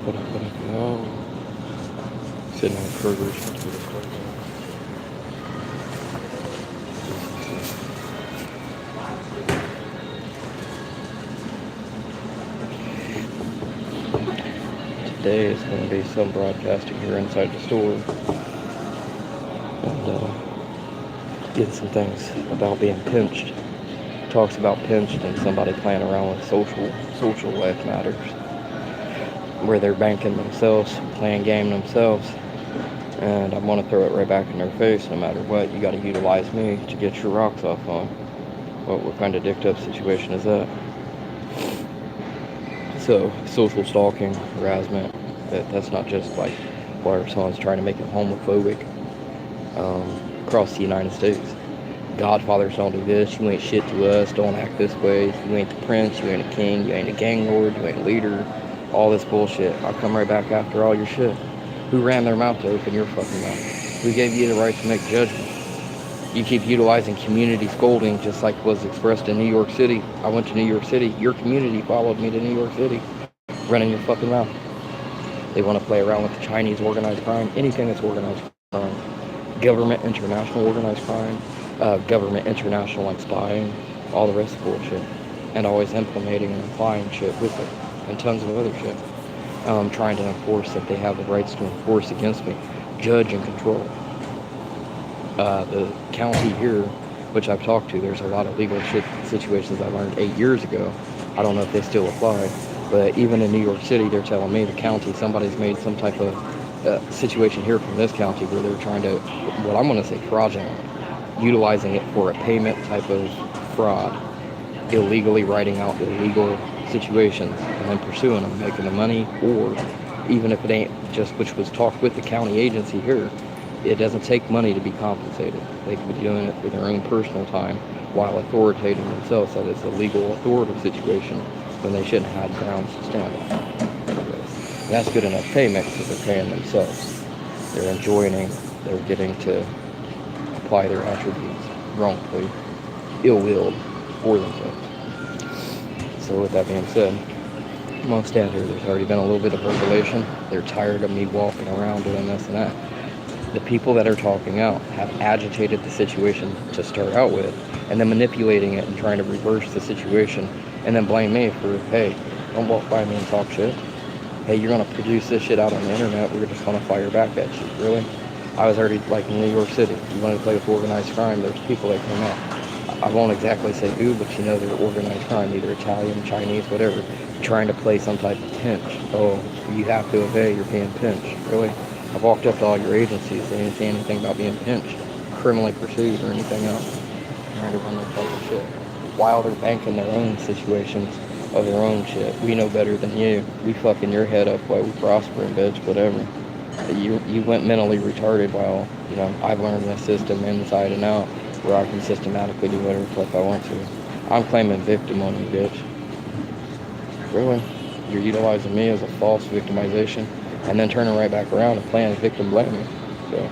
What up, y'all? Sitting on Kroger's Talking. Today is going to be some broadcasting here inside the store and getting some things about being pinched. Talks about pinched and somebody playing around with social life matters, where they're banking themselves, playing game themselves, and I want to throw it right back in their face. No matter what, you got to utilize me to get your rocks off on. What kind of dicked up situation is that? So, social stalking, harassment, that's not just like where someone's trying to make it homophobic across the United States. Godfathers don't do this, you ain't shit to us, don't act this way, you ain't the prince, you ain't a king, you ain't a gang lord, you ain't a leader, all this bullshit. I'll come right back after all your shit. Who ran their mouth to open your fucking mouth? Who gave you the right to make judgment? You keep utilizing community scolding just like was expressed in New York City. I went to New York City. Your community followed me to New York City. Running your fucking mouth. They want to play around with the Chinese organized crime. Anything that's organized crime. Government international organized crime. Government international like spying. All the rest of bullshit. And always implementing and applying shit with it. And tons of other shit. Trying to enforce that they have the rights to enforce against me. Judge and control. The county here, which I've talked to, there's a lot of legal shit situations I learned 8 years ago. I don't know if they still apply, but even in New York City, they're telling me the county, somebody's made some type of situation here from this county where they're trying to, what I'm going to say fraudulent, utilizing it for a payment type of fraud, illegally writing out illegal situations and then pursuing them, making the money, or even if it ain't just, which was talked with the county agency here, it doesn't take money to be compensated. They could be doing it for their own personal time while authoritating themselves that it's a legal authoritative situation when they shouldn't have had grounds to stand on. That's good enough payment because they're paying themselves. They're enjoying, they're getting to apply their attributes wrongfully, ill-willed for themselves. So with that being said, amongst that here, there's already been a little bit of revelation. They're tired of me walking around doing this and that. The people that are talking out have agitated the situation to start out with, and then manipulating it and trying to reverse the situation, and then blame me for, hey, don't walk by me and talk shit. Hey, you're going to produce this shit out on the internet, we're just going to fire back at you. Really? I was already, like, in New York City. You want to play with organized crime, there's people that come out. I won't exactly say who, but you know they're organized crime, either Italian, Chinese, whatever, trying to play some type of pinch. Oh, you have to obey, you're being pinched. Really? I've walked up to all your agencies. They didn't say anything about being pinched, criminally pursued, or anything else. Trying to run their fucking shit. While they're banking their own situations of their own shit. We know better than you. We fucking your head up while we prospering, bitch, whatever. You went mentally retarded while, you know, I've learned this system inside and out where I can systematically do whatever the fuck I want to. I'm claiming victim on you, bitch. Really? You're utilizing me as a false victimization? And then turning right back around and playing victim blaming. So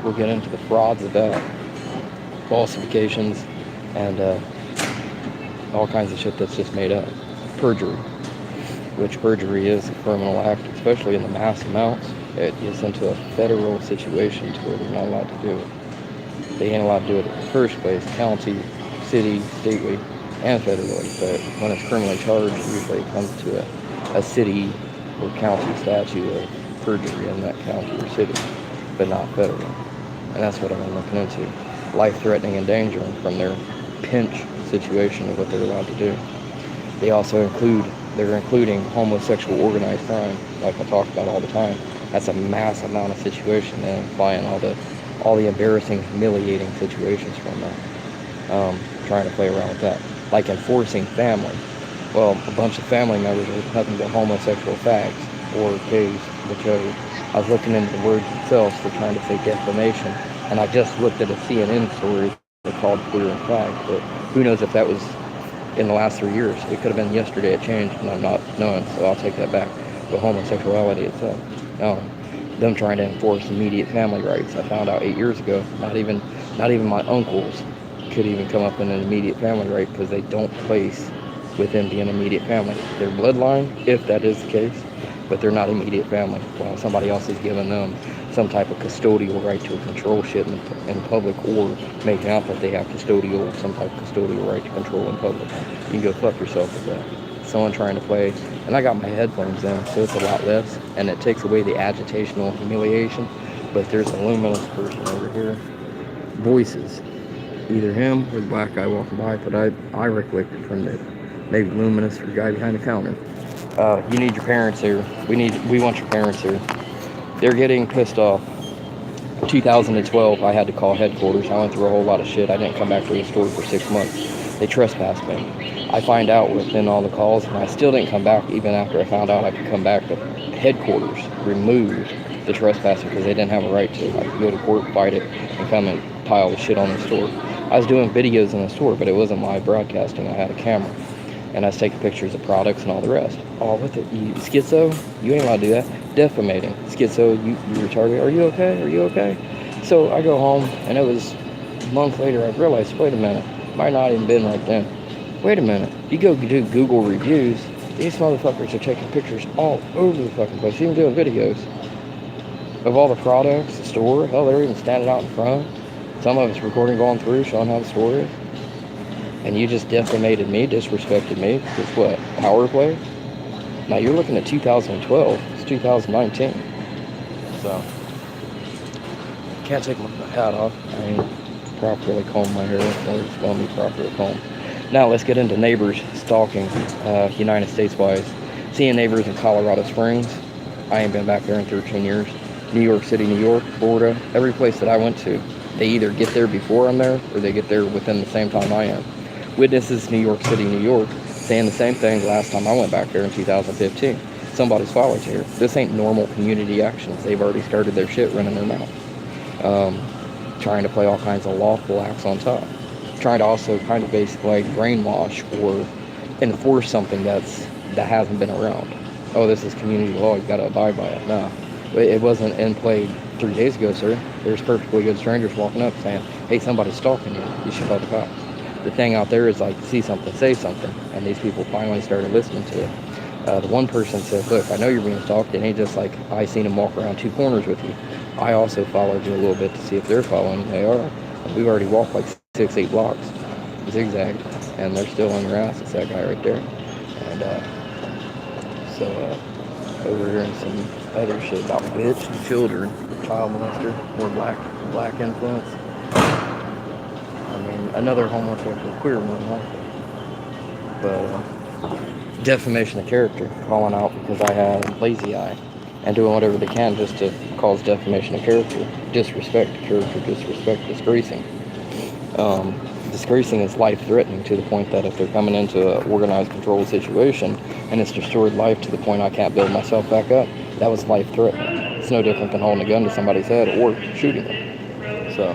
we'll get into the frauds of that, falsifications, and all kinds of shit that's just made up. Perjury, which perjury is a criminal act, especially in the mass amounts. It gets into a federal situation to where they're not allowed to do it. They ain't allowed to do it in the first place, county, city, stately, and federally. But when it's criminally charged, usually it comes to a city or county statute of perjury in that county or city, but not federal. And that's what I'm looking into. Life-threatening endangering from their pinch situation of what they're allowed to do. They also they're including homosexual organized crime, like I talk about all the time. That's a mass amount of situation and applying all the embarrassing, humiliating situations from that. Trying to play around with that. Like enforcing family. Well, a bunch of family members are nothing but homosexual fags or gays, whichever. I was looking into the words themselves for trying to say defamation, and I just looked at a CNN story called Queer and Fag, but who knows if that was in the last 3 years. It could have been yesterday it changed, and I'm not knowing, so I'll take that back. But homosexuality itself. Them trying to enforce immediate family rights. I found out 8 years ago, not even my uncles could even come up in an immediate family right because they don't place within the immediate family. Their bloodline, if that is the case, but they're not immediate family. While somebody else is giving them some type of custodial right to control shit in public, or making out that they have some type of custodial right to control in public. You can go fuck yourself with that. Someone trying to play, and I got my headphones in, so it's a lot less, and it takes away the agitational humiliation. But there's a luminous person over here. Voices. Either him or the black guy walking by, but I recollected from the maybe luminous or the guy behind the counter. You need your parents here. We want your parents here. They're getting pissed off. 2012, I had to call headquarters. I went through a whole lot of shit. I didn't come back to the store for 6 months. They trespassed me. I find out within all the calls, and I still didn't come back even after I found out I could come back. The headquarters removed the trespassing because they didn't have a right to. I could go to court, fight it, and come and pile the shit on the store. I was doing videos in the store, but it wasn't live broadcasting. I had a camera, and I was taking pictures of products and all the rest. Oh, what the? You schizo? You ain't allowed to do that. Defamating. Schizo, you retarded. Are you okay? Are you okay? So I go home, and it was a month later, I realized, wait a minute, might not even been right then. Wait a minute, you go do Google reviews, these motherfuckers are taking pictures all over the fucking place, even doing videos of all the products, the store. Hell, they're even standing out in front. Some of it's recording going through, showing how the store is. And you just defamated me, disrespected me. It's what? Power play? Now you're looking at 2012. It's 2019. So, can't take my hat off. I ain't properly combed my hair, or it's going to be properly combed. Now let's get into neighbors stalking, United States-wise. Seeing neighbors in Colorado Springs. I ain't been back there in 13 years. New York City, New York, Florida, every place that I went to, they either get there before I'm there, or they get there within the same time I am. Witnesses New York City, New York, saying the same thing last time I went back there in 2015. Somebody's followed here. This ain't normal community actions. They've already started their shit running their mouth. Trying to play all kinds of lawful acts on top. Trying to also kind of basically like brainwash or enforce something that hasn't been around. Oh, this is community law, you gotta abide by it. No. It wasn't in play 3 days ago, sir. There's perfectly good strangers walking up saying, hey, somebody's stalking you. You should call the cops. The thing out there is like, see something, say something. And these people finally started listening to it. The one person said, look, I know you're being stalked. It ain't just like I seen him walk around 2 corners with you. I also followed you a little bit to see if they're following you. They are. And we've already walked like 6-8 blocks, zigzagged, and they're still on their ass. It's that guy right there. And over here in some other shit about bitch and children, child molester, more black influence. I mean, another homosexual queer one, huh? But defamation of character, calling out because I have lazy eye, and doing whatever they can just to cause defamation of character, disrespect to character, disrespect, disgracing. Disgracing is life-threatening to the point that if they're coming into an organized control situation and it's destroyed life to the point I can't build myself back up, that was life-threatening. It's no different than holding a gun to somebody's head or shooting them. So,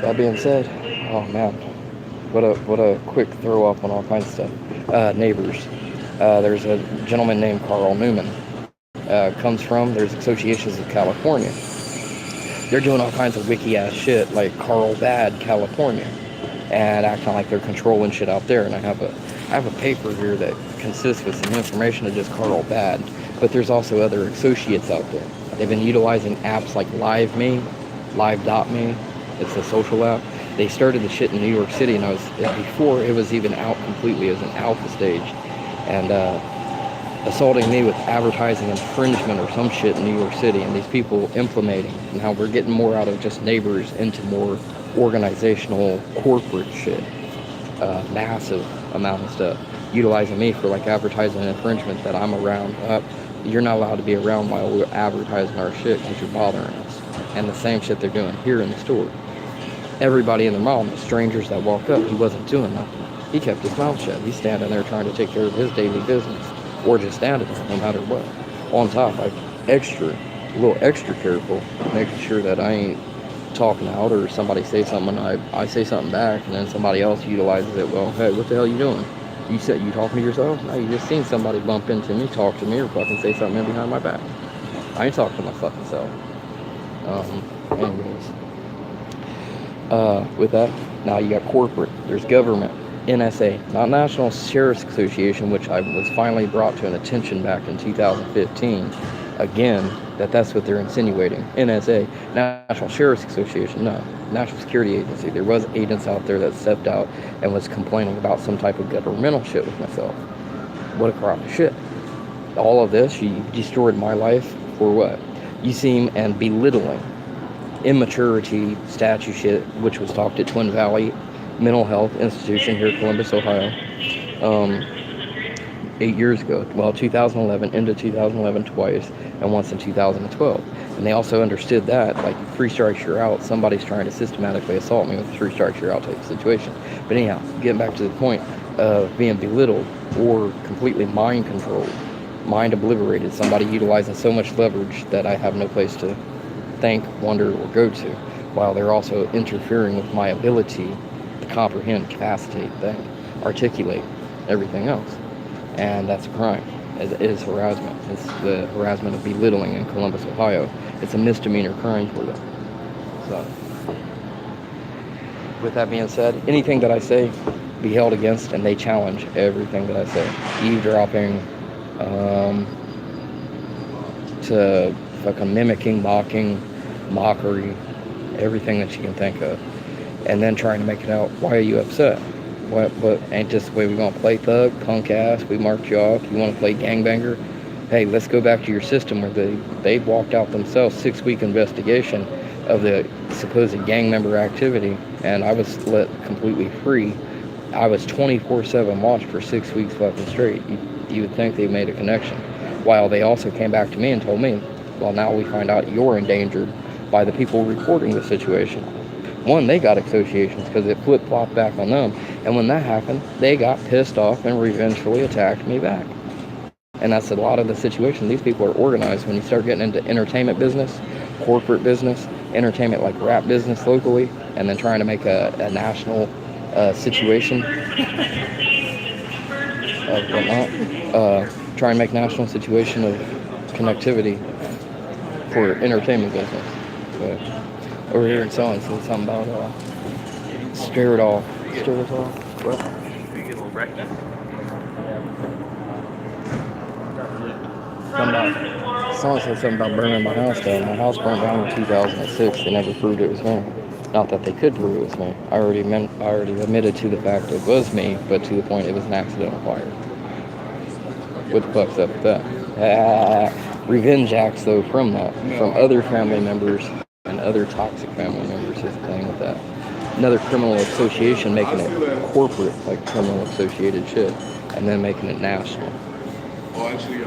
that being said, oh man, what a quick throw up on all kinds of stuff. Neighbors. There's a gentleman named Carl Newman. There's associations of California. They're doing all kinds of wiki-ass shit, like Carl Bad, California, and acting like they're controlling shit out there. And I have a paper here that consists with some information of just Carl Bad, but there's also other associates out there. They've been utilizing apps like Live.me, Live.me. It's a social app. They started the shit in New York City, and before it was even out completely. It was an alpha stage, and assaulting me with advertising infringement or some shit in New York City, and these people implementing, and how we're getting more out of just neighbors into more organizational corporate shit, massive amount of stuff, utilizing me for like advertising infringement that I'm around. You're not allowed to be around while we're advertising our shit because you're bothering us. And the same shit they're doing here in the store. Everybody in the mall, the strangers that walk up, he wasn't doing nothing. He kept his mouth shut. He's standing there trying to take care of his daily business. Or just standing there, no matter what. On top, I'm a little extra careful, making sure that I ain't talking out, or somebody say something, and I say something back, and then somebody else utilizes it. Well, hey, what the hell you doing? You talking to yourself? No, you just seen somebody bump into me, talk to me, or fucking say something in behind my back. I ain't talking to my fucking self. Anyways. With that, now you got corporate. There's government. NSA, not National Sheriff's Association, which I was finally brought to an attention back in 2015. Again, that's what they're insinuating. NSA, National Sheriff's Association, no, National Security Agency. There was agents out there that stepped out and was complaining about some type of governmental shit with myself. What a crock of shit. All of this, you destroyed my life for what? You seem and belittling immaturity statue shit, which was talked at Twin Valley Mental Health Institution here in Columbus, Ohio, 8 years ago. Well, 2011, into 2011 twice, and once in 2012. And they also understood that, like, 3 strikes you're out, somebody's trying to systematically assault me with a 3 strikes you're out type of situation. But anyhow, getting back to the point of being belittled or completely mind controlled, mind obliterated, somebody utilizing so much leverage that I have no place to think, wonder, or go to, while they're also interfering with my ability to comprehend, capacitate, think, articulate, everything else. And that's a crime. It is harassment. It's the harassment of belittling in Columbus, Ohio. It's a misdemeanor crime for them. So, with that being said, anything that I say be held against, and they challenge everything that I say. Eavesdropping, to fucking mimicking, mocking, mockery, everything that you can think of. And then trying to make it out, why are you upset? What ain't this the way we gonna play thug, punk ass, we marked you off, you wanna play gangbanger? Hey, let's go back to your system where they walked out themselves 6-week investigation of the supposed gang member activity, and I was let completely free. I was 24/7 watched for 6 weeks fucking straight. You would think they made a connection. While they also came back to me and told me, well, now we find out you're endangered by the people reporting the situation. One, they got associations because it flip-flopped back on them. And when that happened, they got pissed off and revengefully attacked me back. And that's a lot of the situation. These people are organized. When you start getting into entertainment business, corporate business, entertainment like rap business locally, and then trying to make a national situation of whatnot, try and make national situation of connectivity for entertainment business. But over here in Selling said something about Steridol. Steridol? What? Someone said something about burning my house down. My house burned down in 2006. They never proved it was me. Not that they could prove it was me. I already admitted to the fact it was me, but to the point it was an accidental fire. What the fuck's up with that? Revenge acts, though, from that. From other family members and other toxic family members is playing with that. Another criminal association making it corporate, like criminal associated shit, and then making it national.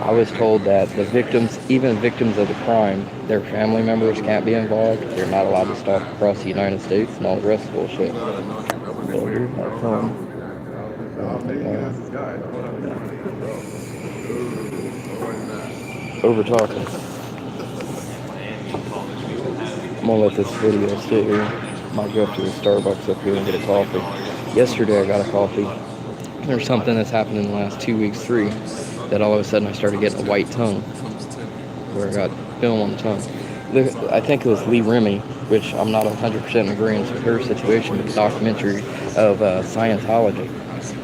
I was told that the victims, even victims of the crime, their family members can't be involved. They're not allowed to stalk across the United States and all the rest of bullshit. Over talking. I'm gonna let this video stay here. Might go up to the Starbucks up here and get a coffee. Yesterday I got a coffee. There's something that's happened in the last 2 weeks, 3, that all of a sudden I started getting a white tongue, where I got film on the tongue. I think it was Lee Remy, which I'm not 100% in agreement with her situation, but the documentary of Scientology,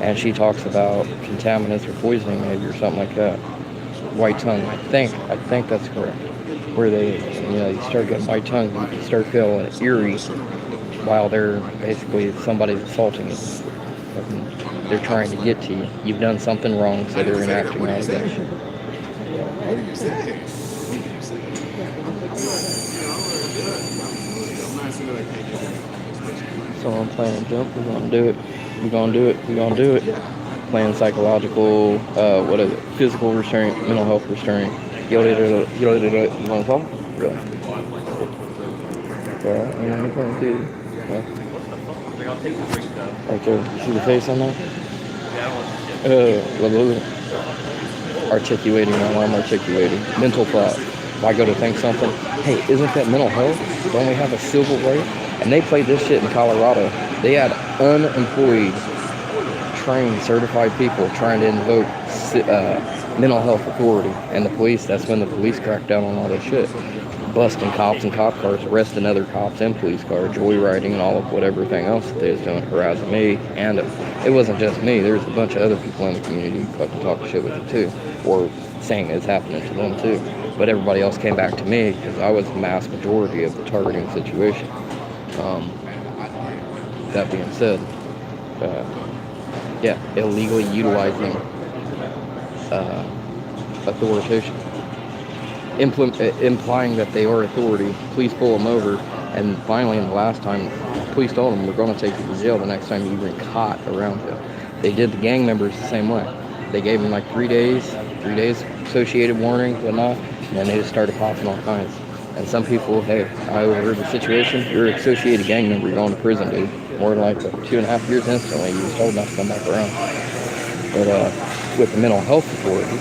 and she talks about contaminants or poisoning maybe or something like that. White tongue, I think that's correct. Where they, you start getting white tongue, you start feeling eerie while they're basically somebody's assaulting you. They're trying to get to you. You've done something wrong, so they're enacting out against So I'm playing jump. We're gonna do it. Playing psychological, physical restraint, mental health restraint. You want to talk? Really? Yeah, I'm going to. Right there. You see the face on that? Articulating while I'm articulating. Mental thought. If I go to think something, hey, isn't that mental health? Don't we have a civil right? And they played this shit in Colorado. They had unemployed, trained, certified people trying to invoke mental health authority. And the police, that's when the police cracked down on all that shit. busting cops and cop cars, arresting other cops and police cars, joyriding and all of whatever thing else that they was doing, harassing me. And it wasn't just me. There's a bunch of other people in the community who fucking talk shit with it too, or saying it's happening to them too. But everybody else came back to me because I was the mass majority of the targeting situation. That being said, yeah, illegally utilizing authoritation, implying that they are authority. Police pull them over, and finally, in the last time, police told them, we're going to take you to jail the next time you even caught around here. They did the gang members the same way. They gave them like 3 days associated warning, whatnot, and then they just started popping all kinds. And some people, hey, I overheard the situation, you're an associated gang member, you're going to prison, dude. More than like 2.5 years instantly, you was told not to come back around. But with the mental health authority,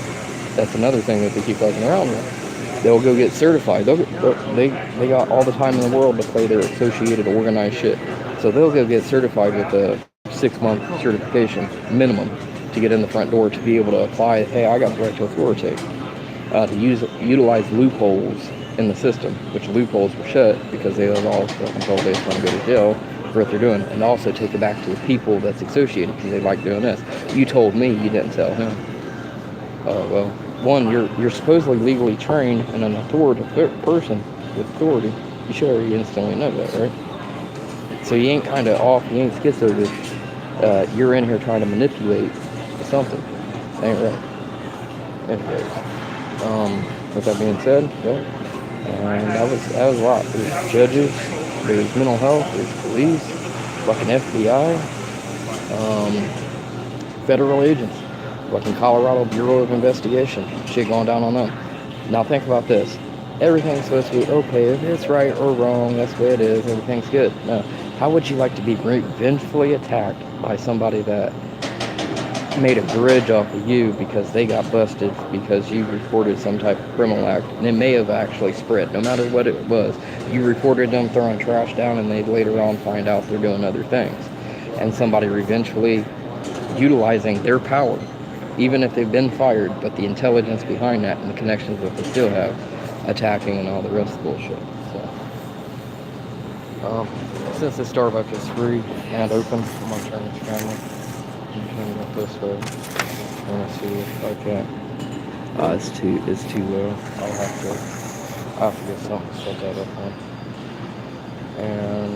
that's another thing that they keep fucking around with. They'll go get certified. They got all the time in the world to play their associated organized shit. So they'll go get certified with a 6-month certification minimum to get in the front door to be able to apply, hey, I got the right to authority. To utilize loopholes in the system, which loopholes were shut because they was all fucking told they was going to go to jail for what they're doing, and also take it back to the people that's associated because they like doing this. You told me, you didn't tell him. Well, one, you're supposedly legally trained and an authoritative person with authority. You should already instantly know that, right? So you ain't kind of off, you ain't schizo. You're in here trying to manipulate something. Ain't right. Anyways, with that being said, yeah. And that was a lot. There's judges, there's mental health, there's police, fucking FBI, federal agents, fucking Colorado Bureau of Investigation, shit going down on them. Now think about this. Everything's supposed to be okay. If it's right or wrong, that's the way it is. Everything's good. No. How would you like to be vengefully attacked by somebody that made a grudge off of you because they got busted because you reported some type of criminal act, and it may have actually spread, no matter what it was. You reported them throwing trash down, and they later on find out they're doing other things. And somebody revengefully utilizing their power, even if they've been fired, but the intelligence behind that and the connections that they still have, attacking and all the rest of the bullshit. So, since this Starbucks is free and open, I'm gonna turn this camera. I'm turning it this way. I want to see if I can't. It's too low. I'll have to get something to set that up on. And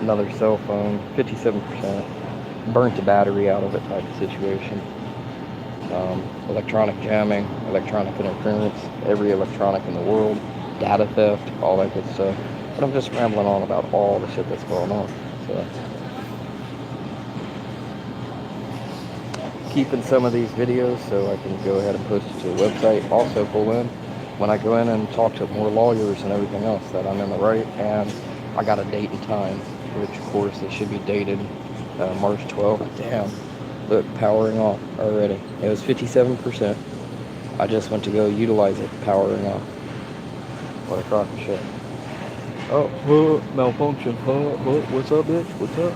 another cell phone, 57%. Burnt the battery out of it type of situation. Electronic jamming, electronic interference, every electronic in the world, data theft, all that good stuff. But I'm just rambling on about all the shit that's going on. So. Keeping some of these videos so I can go ahead and post it to the website. Also pull in when I go in and talk to more lawyers and everything else that I'm in the right, and I got a date and time, which of course it should be dated March 12th. Damn, look, powering off already. It was 57%. I just went to go utilize it, powering off. What a crock of shit. Oh, malfunction. What's up, bitch? What's up?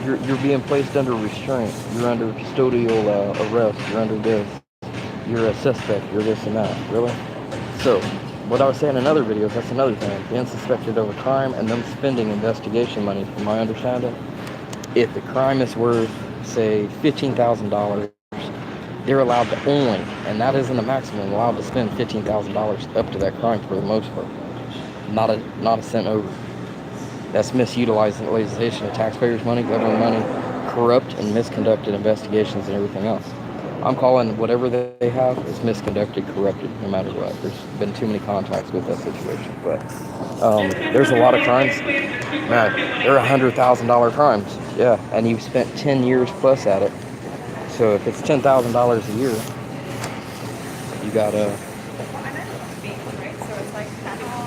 You're being placed under restraint. You're under custodial arrest. You're under this. You're a suspect. You're this and that. Really? So, what I was saying in other videos, that's another thing. Being suspected of a crime and them spending investigation money, from my understanding. If the crime is worth, say, $15,000, they're allowed to only, and that isn't the maximum, allowed to spend $15,000 up to that crime for the most part. Not a cent over. That's misutilization of taxpayers' money, government money, corrupt and misconducted investigations and everything else. I'm calling whatever they have is misconducted, corrupted, no matter what. There's been too many contacts with that situation. But there's a lot of crimes. Man, they're $100,000 crimes. Yeah, and you've spent 10 years plus at it. So if it's $10,000 a year, you got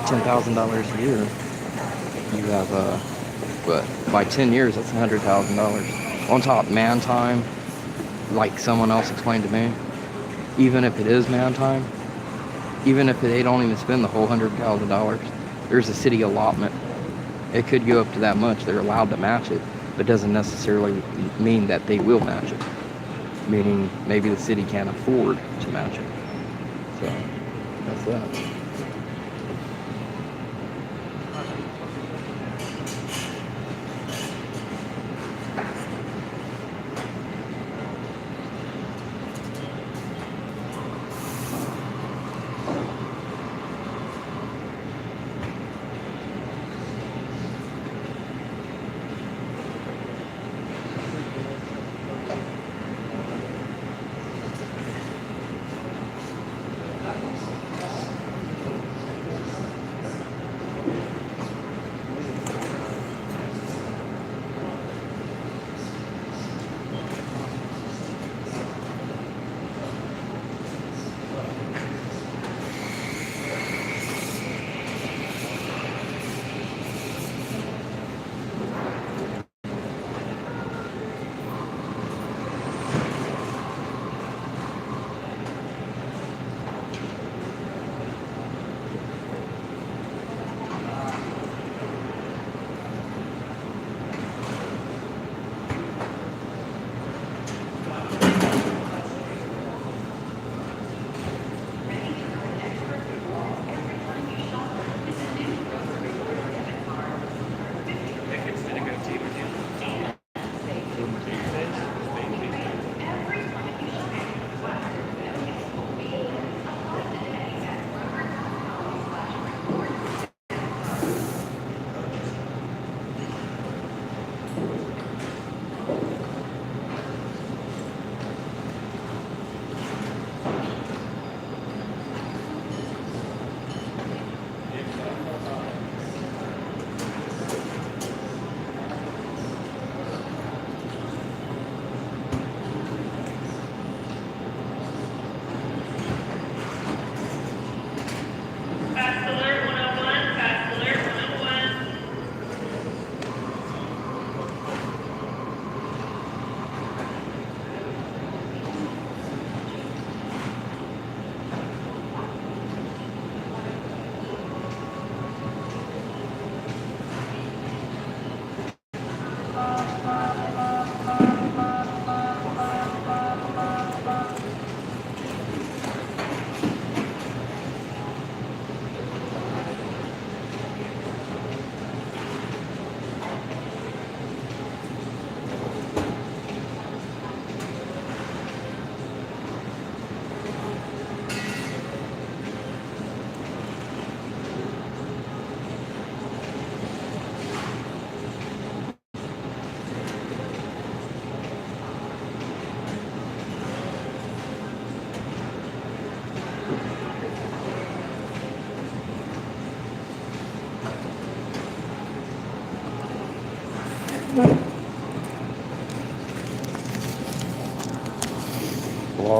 $10,000 a year. You have, by 10 years, that's $100,000. On top, man time, like someone else explained to me, even if it is man time, even if they don't even spend the whole $100,000, there's a city allotment. It could go up to that much. They're allowed to match it, but doesn't necessarily mean that they will match it. Meaning, maybe the city can't afford to match it. So, that's that.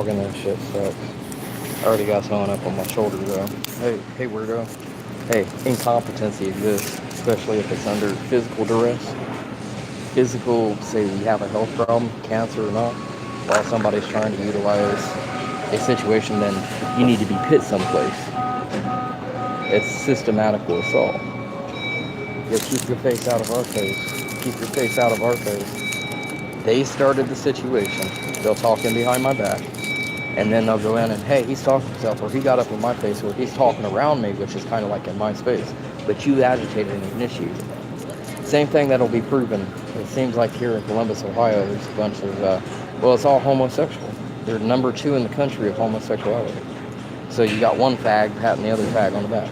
Dogging that shit sucks. I already got someone up on my shoulder though. Hey, weirdo. Hey, incompetency exists, especially if it's under physical duress. Physical, say you have a health problem, cancer or not, while somebody's trying to utilize a situation, then you need to be put someplace. It's systematical assault. Yeah, keep your face out of our face. Keep your face out of our face. They started the situation. They'll talk in behind my back. And then they'll go in and, hey, he's talking to himself, or he got up in my face, or he's talking around me, which is kind of like in my space. But you agitated and initiated. Same thing that'll be proven. It seems like here in Columbus, Ohio, there's a bunch of, it's all homosexual. They're number 2 in the country of homosexuality. So you got one fag patting the other fag on the back.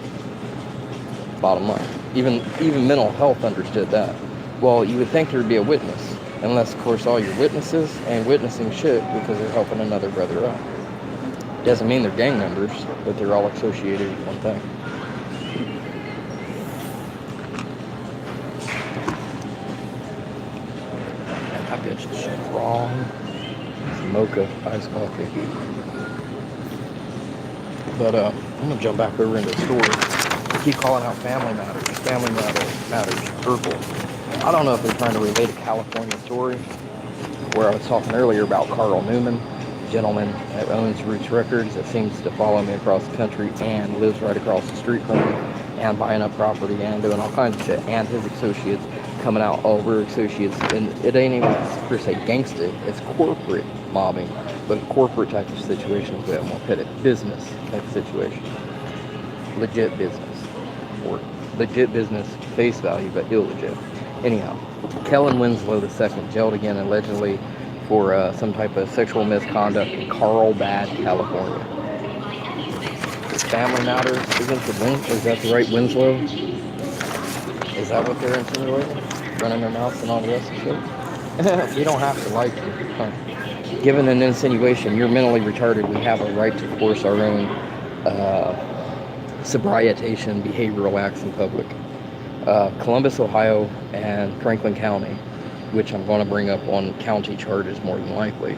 Bottom line. Even mental health understood that. Well, you would think there'd be a witness. Unless, of course, all your witnesses ain't witnessing shit because they're helping another brother out. Doesn't mean they're gang members, but they're all associated with one thing. And that bitch is strong. It's mocha iced coffee. But I'm gonna jump back over into the store. They keep calling out family matters, purple. I don't know if they're trying to relate a California story, where I was talking earlier about Carl Newman, a gentleman that owns Roots Records that seems to follow me across the country and lives right across the street from me and buying up property and doing all kinds of shit, and his associates coming out, oh, we're associates, and it ain't even per se gangsta, it's corporate mobbing, but corporate type of situation is the way I'm gonna put it, business type of situation, legit business, or legit business face value, but illegit. Anyhow, Kellen Winslow II jailed again allegedly for some type of sexual misconduct in Carlsbad, California. Family Matters, is that the right Winslow? Is that what they're insinuating? Running their mouths and all the rest of shit? We don't have to like you. Huh? Given an insinuation, you're mentally retarded, we have a right to force our own sobrietation behavioral acts in public. Columbus, Ohio, and Franklin County, which I'm going to bring up on county charges more than likely,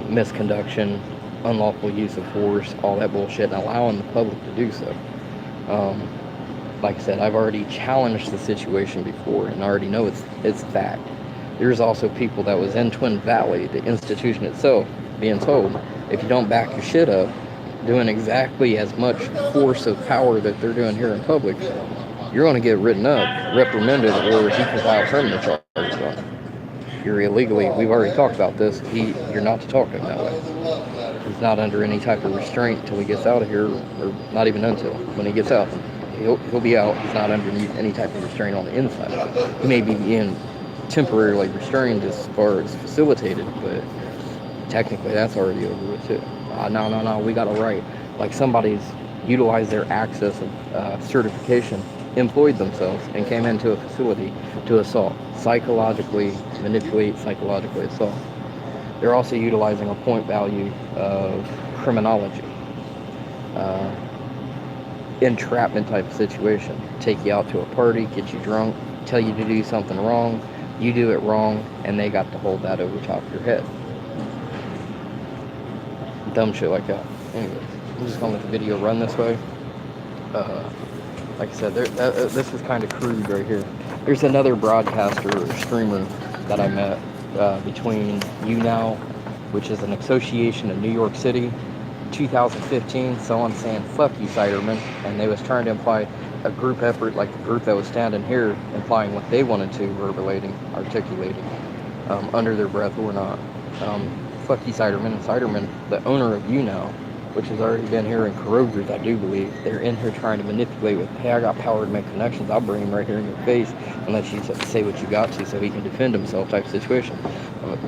misconduction, unlawful use of force, all that bullshit, and allowing the public to do so. Like I said, I've already challenged the situation before and I already know it's fact. There's also people that was in Twin Valley, the institution itself, being told, if you don't back your shit up, doing exactly as much force of power that they're doing here in public, you're going to get written up, reprimanded, or he can file criminal charges on it. You're illegally, we've already talked about this, you're not to talk to him that way. He's not under any type of restraint until he gets out of here, or not even until. When he gets out, he'll be out. He's not underneath any type of restraint on the inside. He may be being temporarily restrained as far as facilitated, but technically that's already over with too. No, we got a right. Like somebody's utilized their access of certification, employed themselves, and came into a facility to assault, psychologically manipulate, psychologically assault. They're also utilizing a point value of criminology, entrapment type of situation. Take you out to a party, get you drunk, tell you to do something wrong, you do it wrong, and they got to hold that over top of your head. Dumb shit like that. Anyways, I'm just gonna let the video run this way. Like I said, this is kind of crude right here. There's another broadcaster or streamer that I met between YouNow, which is an association in New York City, 2015, someone saying, fuck you, Siderman, and they was trying to imply a group effort, like the group that was standing here, implying what they wanted to, articulating, under their breath or not. Fuck you, Siderman. And Siderman, the owner of YouNow, which has already been here in Kroger's, I do believe, they're in here trying to manipulate with, hey, I got power to make connections, I'll bring him right here in your face and let you say what you got to so he can defend himself type situation.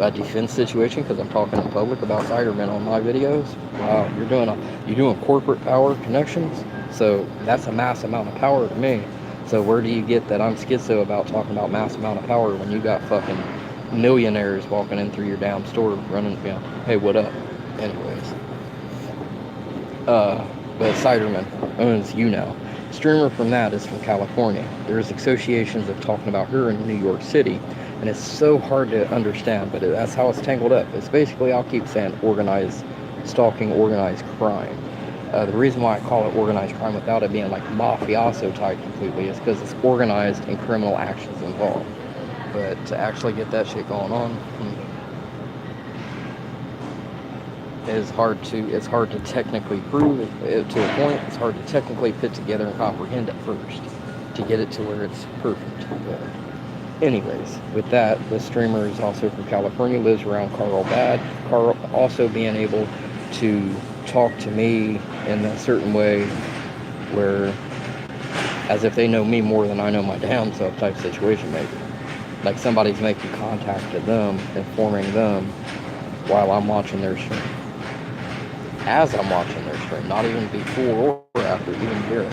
A defense situation because I'm talking in public about Siderman on my videos. Wow, you're doing corporate power connections, so that's a mass amount of power to me. So where do you get that I'm schizo about talking about mass amount of power when you got fucking millionaires walking in through your damn store running, hey, what up? Anyways. But Siderman owns YouNow. Streamer from that is from California. There's associations of talking about her in New York City, and it's so hard to understand, but that's how it's tangled up. It's basically, I'll keep saying organized stalking organized crime. The reason why I call it organized crime without it being like mafioso type completely is because it's organized and criminal actions involved. But to actually get that shit going on, it's hard to technically prove it to a point. It's hard to technically put together and comprehend at first to get it to where it's perfect. But anyways, with that, the streamer is also from California, lives around Carlsbad. Carl also being able to talk to me in a certain way where as if they know me more than I know my damn self type situation maybe. Like somebody's making contact to them, informing them while I'm watching their stream. As I'm watching their stream, not even before or after, even during.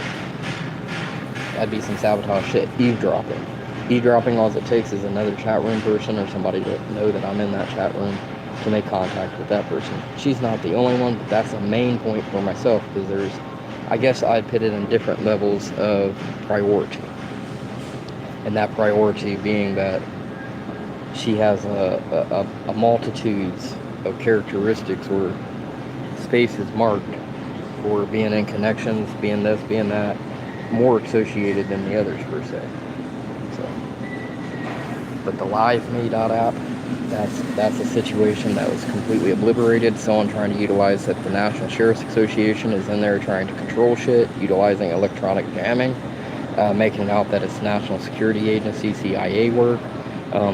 That'd be some sabotage shit. Eavesdropping. Eavesdropping, all it takes is another chat room person or somebody to know that I'm in that chat room to make contact with that person. She's not the only one, but that's a main point for myself because I guess I'd put it in different levels of priority. And that priority being that she has a multitudes of characteristics or spaces marked for being in connections, being this, being that, more associated than the others per se. So, but the LiveMe app, that's a situation that was completely obliterated. Someone trying to utilize that the National Sheriff's Association is in there trying to control shit, utilizing electronic jamming, making it out that it's National Security Agency, CIA work.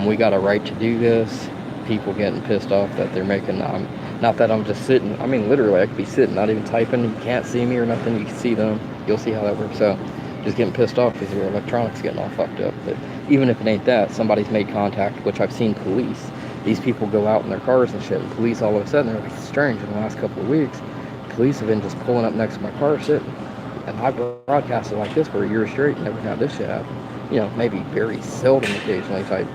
We got a right to do this. People getting pissed off that they're making, not that I'm just sitting, I mean literally I could be sitting, not even typing, you can't see me or nothing, you can see them, you'll see how that works out. Just getting pissed off because your electronics getting all fucked up. But even if it ain't that, somebody's made contact, which I've seen police. These people go out in their cars and shit, and police all of a sudden, they're like, it's strange, in the last couple of weeks, police have been just pulling up next to my car sitting. And I broadcasted like this for a year straight, never had this shit happen. You know, maybe very seldom occasionally type,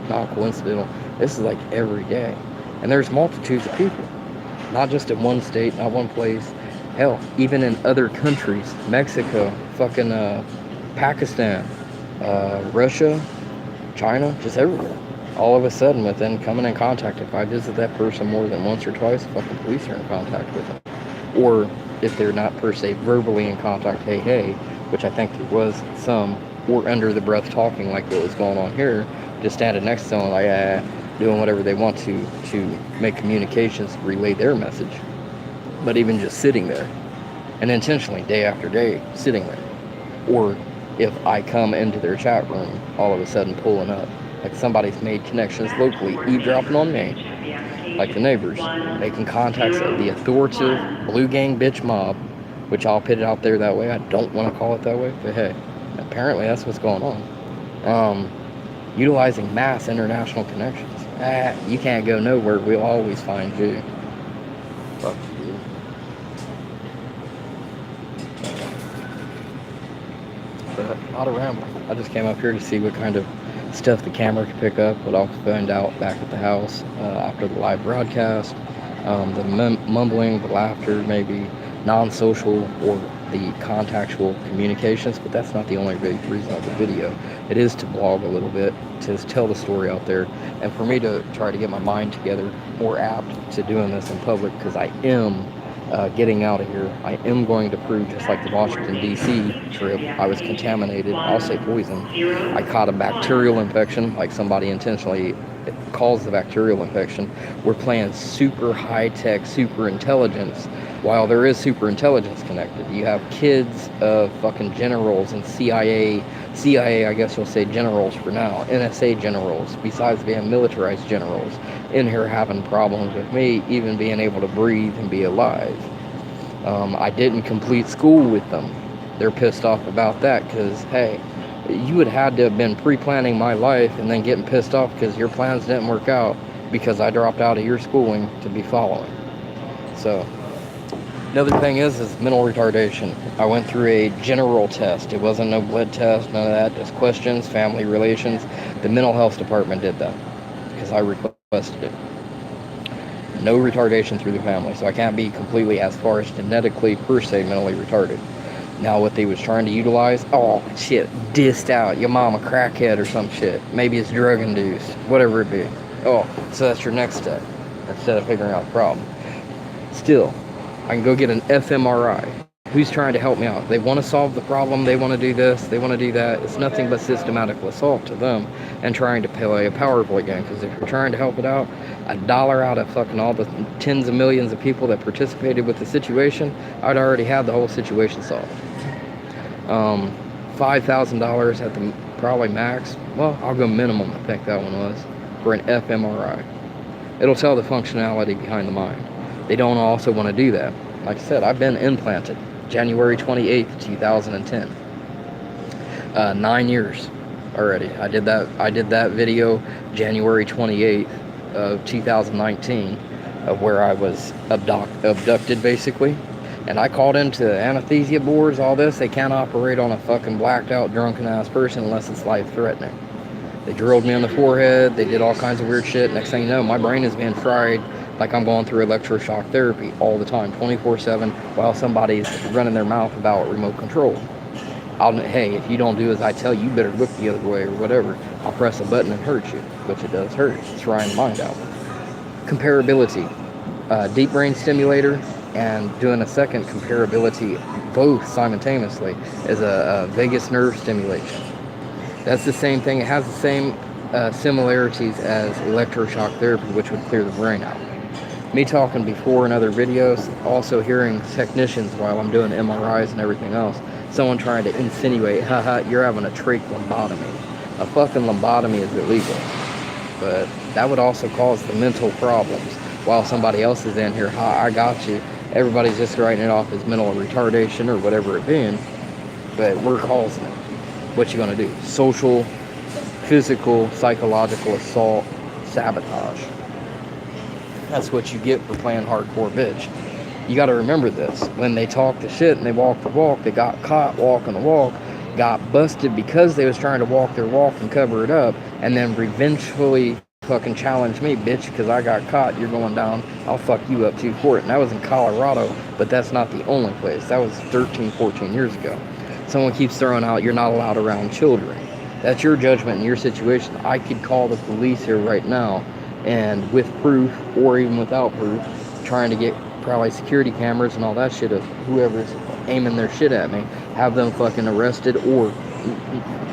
not coincidental. This is like every day. And there's multitudes of people, not just in one state, not one place. Hell, even in other countries, Mexico, fucking Pakistan, Russia, China, just everywhere. All of a sudden, within coming in contact, if I visit that person more than once or twice, fucking police are in contact with them. Or if they're not per se verbally in contact, hey, which I think there was some, or under the breath talking like what was going on here, just standing next to someone like, doing whatever they want to make communications, relay their message. But even just sitting there, and intentionally, day after day, sitting there. Or if I come into their chat room, all of a sudden pulling up, like somebody's made connections locally, eavesdropping on me, like the neighbors, making contacts of the authoritative blue gang bitch mob, which I'll put it out there that way. I don't want to call it that way, but hey, apparently that's what's going on. Utilizing mass international connections. You can't go nowhere, we'll always find you. Fuck you. But not a ramble. I just came up here to see what kind of stuff the camera could pick up, what I'll find out back at the house after the live broadcast. The mumbling, the laughter, maybe non-social or the contactual communications, but that's not the only reason of the video. It is to blog a little bit, to tell the story out there, and for me to try to get my mind together, more apt to doing this in public, because I am getting out of here. I am going to prove, just like the Washington, D.C. trip, I was contaminated, I'll say poison. I caught a bacterial infection, like somebody intentionally caused the bacterial infection. We're playing super high-tech, super intelligence, while there is super intelligence connected. You have kids of fucking generals and CIA, I guess you'll say generals for now, NSA generals, besides being militarized generals, in here having problems with me even being able to breathe and be alive. I didn't complete school with them. They're pissed off about that because, hey, you would have had to have been pre-planning my life and then getting pissed off because your plans didn't work out because I dropped out of your schooling to be following. So, another thing is mental retardation. I went through a general test. It wasn't no blood test, none of that, just questions, family relations. The mental health department did that because I requested it. No retardation through the family, so I can't be completely, as far as genetically per se, mentally retarded. Now what they was trying to utilize, oh shit, dissed out, your mama crackhead or some shit. Maybe it's drug induced, whatever it be. Oh, so that's your next step, instead of figuring out the problem. Still, I can go get an fMRI. Who's trying to help me out? They want to solve the problem. They want to do this. They want to do that. It's nothing but systematic assault to them and trying to play a PowerPoint game. Because if you're trying to help it out, $1 out of fucking all the tens of millions of people that participated with the situation, I'd already have the whole situation solved. $5,000 at the probably max. Well, I'll go minimum, I think that one was, for an fMRI. It'll tell the functionality behind the mind. They don't also want to do that. Like I said, I've been implanted January 28th, 2010. 9 years already. I did that video January 28th of 2019 of where I was abducted basically. And I called into anesthesia boards, all this. They can't operate on a fucking blacked out, drunken ass person unless it's life threatening. They drilled me on the forehead. They did all kinds of weird shit. Next thing you know, my brain is being fried like I'm going through electroshock therapy all the time, 24/7, while somebody's running their mouth about remote control. Hey, if you don't do as I tell you, you better look the other way or whatever. I'll press a button and hurt you, which it does hurt. It's trying the mind out. Comparability. Deep brain stimulator and doing a second comparability, both simultaneously, is a vagus nerve stimulation. That's the same thing. It has the same similarities as electroshock therapy, which would clear the brain out. Me talking before in other videos, also hearing technicians while I'm doing MRIs and everything else, someone trying to insinuate, haha, you're having a trach lumbotomy. A fucking lumbotomy is illegal. But that would also cause the mental problems. While somebody else is in here, ha, I got you. Everybody's just writing it off as mental retardation or whatever it being. But we're causing it. What you gonna do? Social, physical, psychological assault, sabotage. That's what you get for playing hardcore bitch. You got to remember this. When they talk the shit and they walk the walk, they got caught walking the walk, got busted because they was trying to walk their walk and cover it up, and then revengefully fucking challenge me, bitch, because I got caught. You're going down. I'll fuck you up too for it. And that was in Colorado, but that's not the only place. That was 13, 14 years ago. Someone keeps throwing out, you're not allowed around children. That's your judgment in your situation. I could call the police here right now, and with proof or even without proof, trying to get probably security cameras and all that shit of whoever's aiming their shit at me, have them fucking arrested, or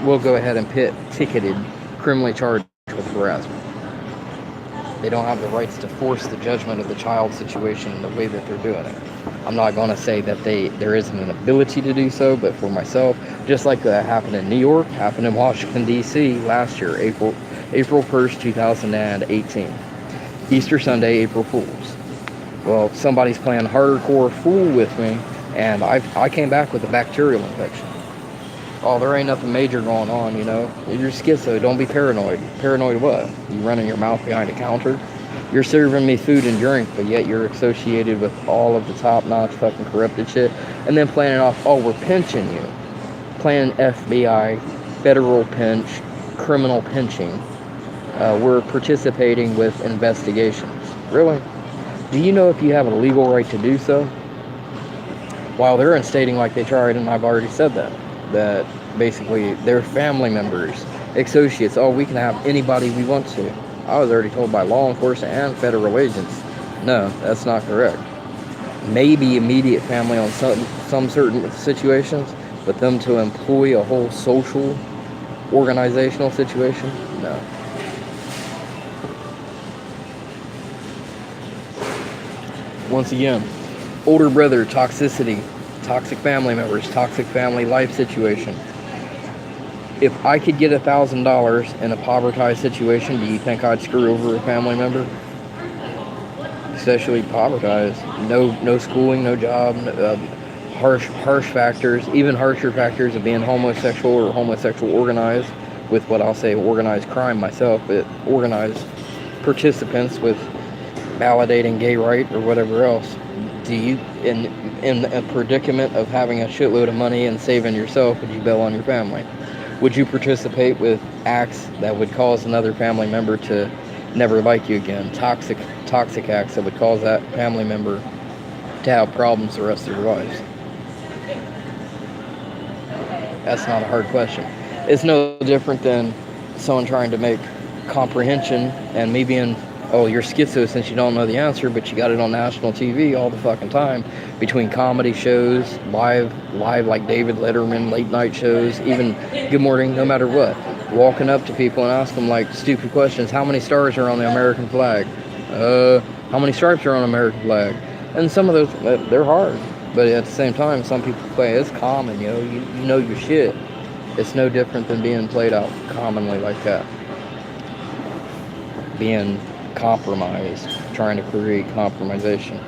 we'll go ahead and ticketed, criminally charged with harassment. They don't have the rights to force the judgment of the child situation in the way that they're doing it. I'm not going to say that there isn't an ability to do so, but for myself, just like that happened in New York, happened in Washington, D.C. last year, April 1st, 2018. Easter Sunday, April Fools. Well, somebody's playing hardcore fool with me, and I came back with a bacterial infection. Oh, there ain't nothing major going on, you know. You're schizo, don't be paranoid. Paranoid what? You running your mouth behind a counter? You're serving me food and drink, but yet you're associated with all of the top-notch fucking corrupted shit, and then playing it off, oh, we're pinching you. Playing FBI, federal pinch, criminal pinching. We're participating with investigations. Really? Do you know if you have a legal right to do so? While they're instating like they tried, and I've already said that basically their family members, associates, oh, we can have anybody we want to. I was already told by law enforcement and federal agents, no, that's not correct. Maybe immediate family on some certain situations, but them to employ a whole social, organizational situation, no. Once again, older brother, toxicity, toxic family members, toxic family life situation. If I could get $1,000 in a povertized situation, do you think I'd screw over a family member? Especially povertized. No schooling, no job, harsh factors, even harsher factors of being homosexual or homosexual organized with what I'll say organized crime myself, but organized participants with validating gay right or whatever else. Do you, in a predicament of having a shitload of money and saving yourself, would you bail on your family? Would you participate with acts that would cause another family member to never like you again? Toxic acts that would cause that family member to have problems the rest of their lives? That's not a hard question. It's no different than someone trying to make comprehension and me being Oh, you're schizo since you don't know the answer, but you got it on national TV all the fucking time, between comedy shows, live like David Letterman, late night shows, even Good Morning, no matter what. Walking up to people and ask them like stupid questions. How many stars are on the American flag? How many stripes are on the American flag? And some of those, they're hard. But at the same time, some people play, it's common, you know your shit. It's no different than being played out commonly like that. Being compromised, trying to create compromisation.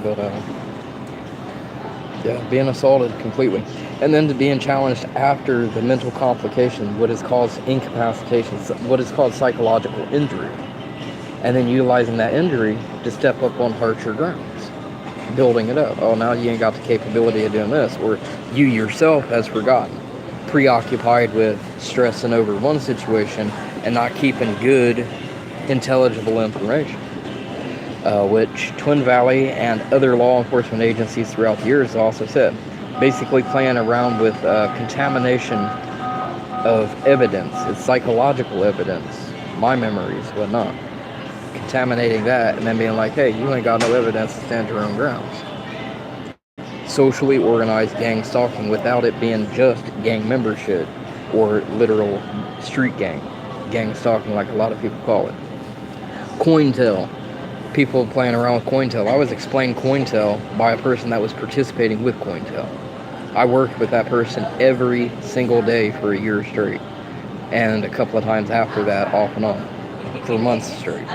But yeah, being assaulted completely, and then to being challenged after the mental complication, what is called incapacitation, what is called psychological injury, and then utilizing that injury to step up on harsher grounds, building it up. Oh, now you ain't got the capability of doing this, or you yourself has forgotten, preoccupied with stressing over one situation and not keeping good, intelligible information. Which Twin Valley and other law enforcement agencies throughout the years also said. Basically playing around with contamination of evidence. It's psychological evidence, my memories, whatnot. Contaminating that and then being like, hey, you ain't got no evidence to stand your own grounds. Socially organized gang stalking without it being just gang membership or literal street gang stalking like a lot of people call it. COINTEL. People playing around with COINTEL. I was explained COINTEL by a person that was participating with COINTEL. I worked with that person every single day for a year straight, and a couple of times after that, off and on, for months straight.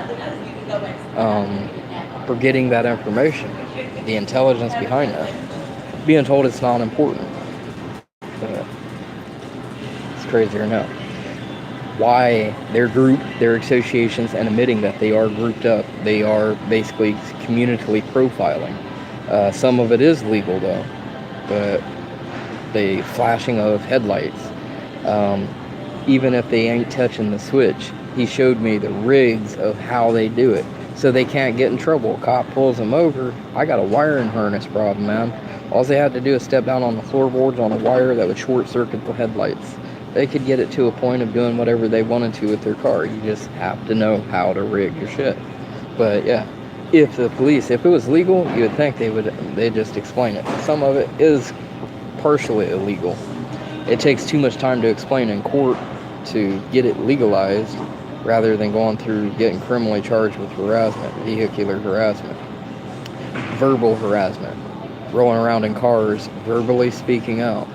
For getting that information, the intelligence behind that, being told it's not important. It's crazier now. Why their group, their associations, and admitting that they are grouped up. They are basically communally profiling. Some of it is legal though, but the flashing of headlights, even if they ain't touching the switch, he showed me the rigs of how they do it, so they can't get in trouble. A cop pulls them over. I got a wiring harness problem, man. All they had to do is step down on the floorboards on a wire that would short circuit the headlights. They could get it to a point of doing whatever they wanted to with their car. You just have to know how to rig your shit. But yeah, if it was legal, you would think they'd just explain it. Some of it is partially illegal. It takes too much time to explain in court to get it legalized, rather than going through getting criminally charged with harassment, vehicular harassment, verbal harassment, rolling around in cars, verbally speaking out.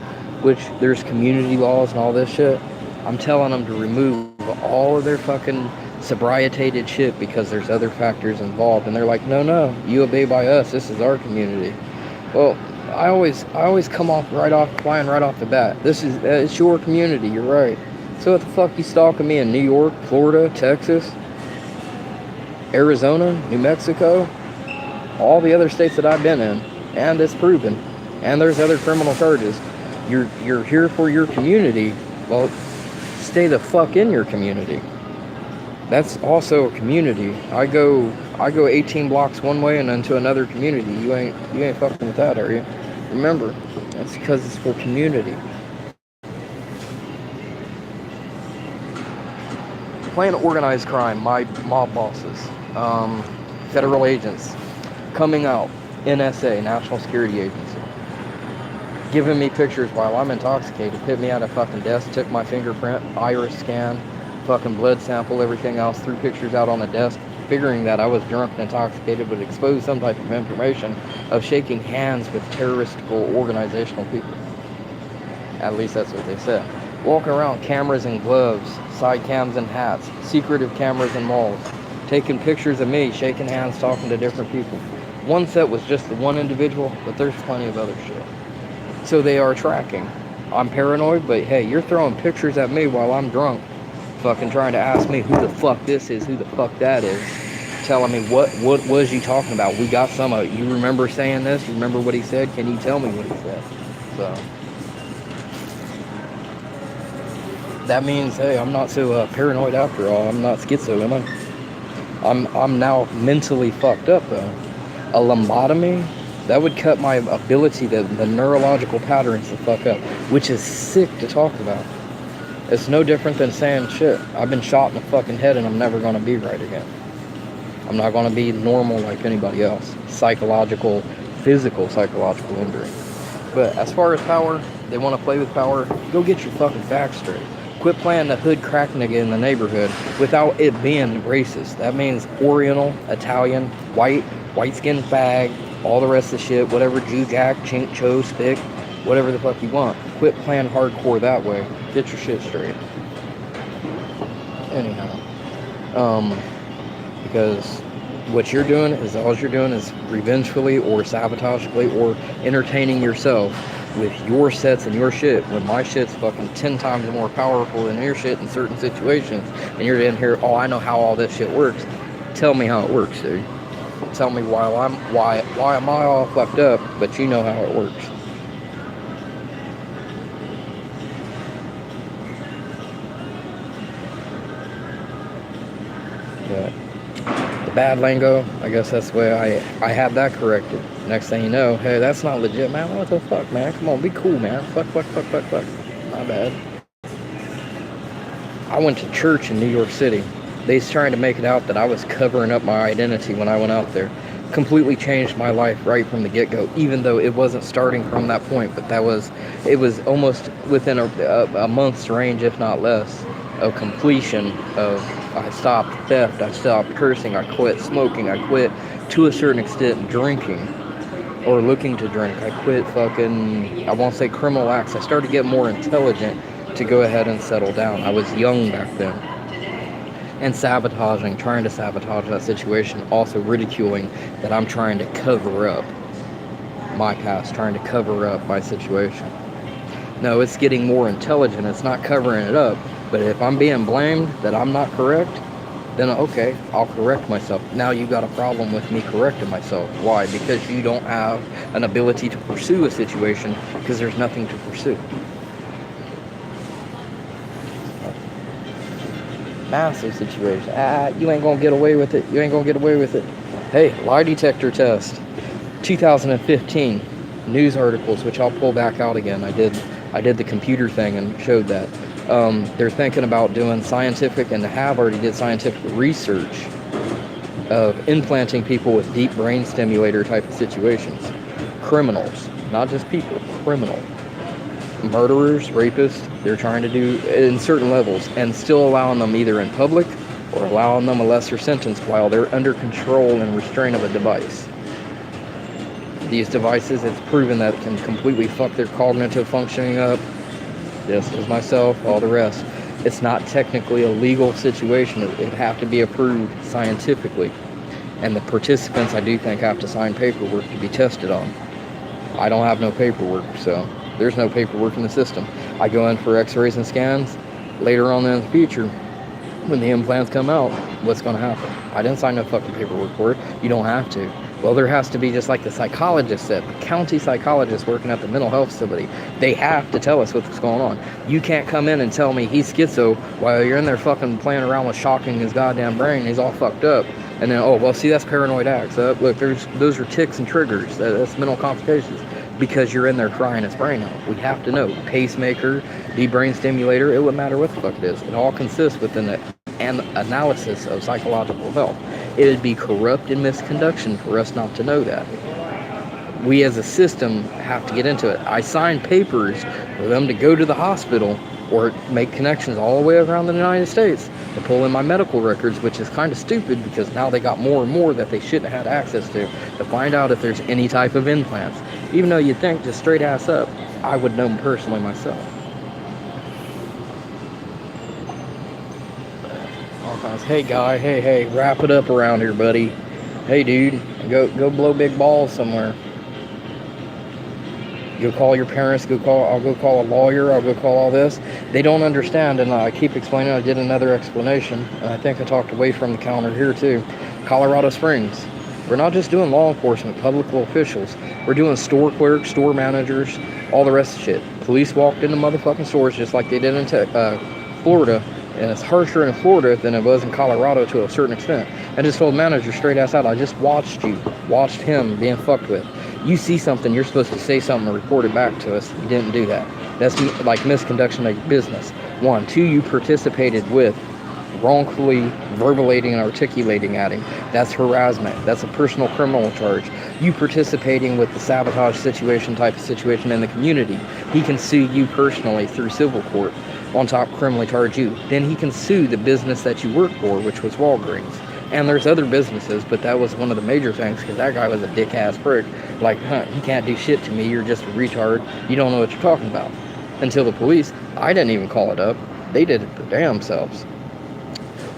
Which there's community laws and all this shit. I'm telling them to remove all of their fucking sobrietated shit because there's other factors involved, and they're like, no, you obey by us. This is our community. Well, I always come off flying right off the bat. It's your community. You're right. So what the fuck you stalking me in New York, Florida, Texas, Arizona, New Mexico, all the other states that I've been in, and it's proven, and there's other criminal charges. You're here for your community. Well, stay the fuck in your community. That's also a community. I go 18 blocks one way and into another community. You ain't fucking with that, are you? Remember, that's because it's for community. Playing organized crime, my mob bosses, federal agents, coming out, NSA, National Security Agency, giving me pictures while I'm intoxicated, put me at a fucking desk, took my fingerprint, iris scan, fucking blood sample, everything else, threw pictures out on the desk, figuring that I was drunk and intoxicated, would expose some type of information of shaking hands with terroristical organizational people. At least that's what they said. Walking around, cameras and gloves, side cams and hats, secretive cameras in malls, taking pictures of me, shaking hands, talking to different people. One set was just the one individual, but there's plenty of other shit. So they are tracking. I'm paranoid, but hey, you're throwing pictures at me while I'm drunk, fucking trying to ask me who the fuck this is, who the fuck that is, telling me what was you talking about? We got some of it. You remember saying this? You remember what he said? Can you tell me what he said? So that means, hey, I'm not so paranoid after all. I'm not schizo, am I? I'm now mentally fucked up though. A lobotomy That would cut my ability, the neurological patterns to fuck up, which is sick to talk about. It's no different than saying, shit, I've been shot in the fucking head and I'm never going to be right again. I'm not going to be normal like anybody else. Physical psychological injury. But as far as power, they want to play with power, go get your fucking facts straight. Quit playing the hood crack nigga in the neighborhood without it being racist. That means Oriental, Italian, white-skinned fag, all the rest of the shit, whatever Jew, Jack, Chink, Cho, Spick, whatever the fuck you want. Quit playing hardcore that way. Get your shit straight. Anyhow. Because what you're doing is revengefully or sabotagically or entertaining yourself with your sets and your shit when my shit's fucking 10 times more powerful than your shit in certain situations, and you're in here, oh, I know how all this shit works. Tell me how it works, dude. Tell me why am I all fucked up, but you know how it works. But the bad lingo, I guess that's the way I had that corrected. Next thing you know, hey, that's not legit, man. What the fuck, man? Come on, be cool, man. Fuck. My bad. I went to church in New York City. They's trying to make it out that I was covering up my identity when I went out there. Completely changed my life right from the get-go, even though it wasn't starting from that point, but it was almost within a month's range, if not less, of completion of I stopped theft, I stopped cursing, I quit smoking, I quit to a certain extent drinking or looking to drink. I quit fucking, I won't say criminal acts. I started to get more intelligent to go ahead and settle down. I was young back then. And trying to sabotage that situation, also ridiculing that I'm trying to cover up my past, trying to cover up my situation. No, it's getting more intelligent. It's not covering it up. But if I'm being blamed that I'm not correct, then okay, I'll correct myself. Now you got a problem with me correcting myself. Why? Because you don't have an ability to pursue a situation because there's nothing to pursue. Massive situation. You ain't gonna get away with it. You ain't gonna get away with it. Hey, lie detector test. 2015 news articles, which I'll pull back out again. I did the computer thing and showed that. They're thinking about doing scientific, and have already did scientific research of implanting people with deep brain stimulator type of situations. Criminals, not just people, criminals. Murderers, rapists, they're trying to do in certain levels and still allowing them either in public or allowing them a lesser sentence while they're under control and restraint of a device. These devices, it's proven that can completely fuck their cognitive functioning up. This is myself, all the rest. It's not technically a legal situation. It'd have to be approved scientifically. And the participants, I do think, have to sign paperwork to be tested on. I don't have no paperwork, so there's no paperwork in the system. I go in for x-rays and scans. Later on in the future, when the implants come out, what's going to happen? I didn't sign no fucking paperwork for it. You don't have to. Well, there has to be, just like the psychologist said, the county psychologist working at the mental health facility. They have to tell us what's going on. You can't come in and tell me he's schizo while you're in there fucking playing around with shocking his goddamn brain. He's all fucked up. And then, oh, well, see, that's paranoid acts. Look, those are tics and triggers. That's mental complications. Because you're in there frying his brain out. We have to know. Pacemaker, deep brain stimulator, it wouldn't matter what the fuck it is. It all consists within an analysis of psychological health. It would be corrupt and misconduction for us not to know that. We as a system have to get into it. I signed papers for them to go to the hospital or make connections all the way around the United States to pull in my medical records, which is kind of stupid because now they got more and more that they shouldn't have had access to find out if there's any type of implants. Even though you'd think, just straight ass up, I would know personally myself. All kinds. Hey guy, hey, wrap it up around here, buddy. Hey dude, go blow big balls somewhere. Go call your parents, I'll go call a lawyer, I'll go call all this. They don't understand, and I keep explaining. I did another explanation, and I think I talked away from the counter here too. Colorado Springs. We're not just doing law enforcement, public officials. We're doing store clerks, store managers, all the rest of shit. Police walked into motherfucking stores just like they did in Florida, and it's harsher in Florida than it was in Colorado to a certain extent. I just told the manager straight ass out, I just watched him being fucked with. You see something, you're supposed to say something and report it back to us. You didn't do that. That's like misconduction of your business. 1. 2, you participated with wrongfully verbalating and articulating at him. That's harassment. That's a personal criminal charge. You participating with the sabotage situation type of situation in the community. He can sue you personally through civil court. On top, criminally charge you. Then he can sue the business that you work for, which was Walgreens. And there's other businesses, but that was one of the major things because that guy was a dick-ass prick. Like, he can't do shit to me. You're just a retard. You don't know what you're talking about. Until the police, I didn't even call it up. They did it their damn selves.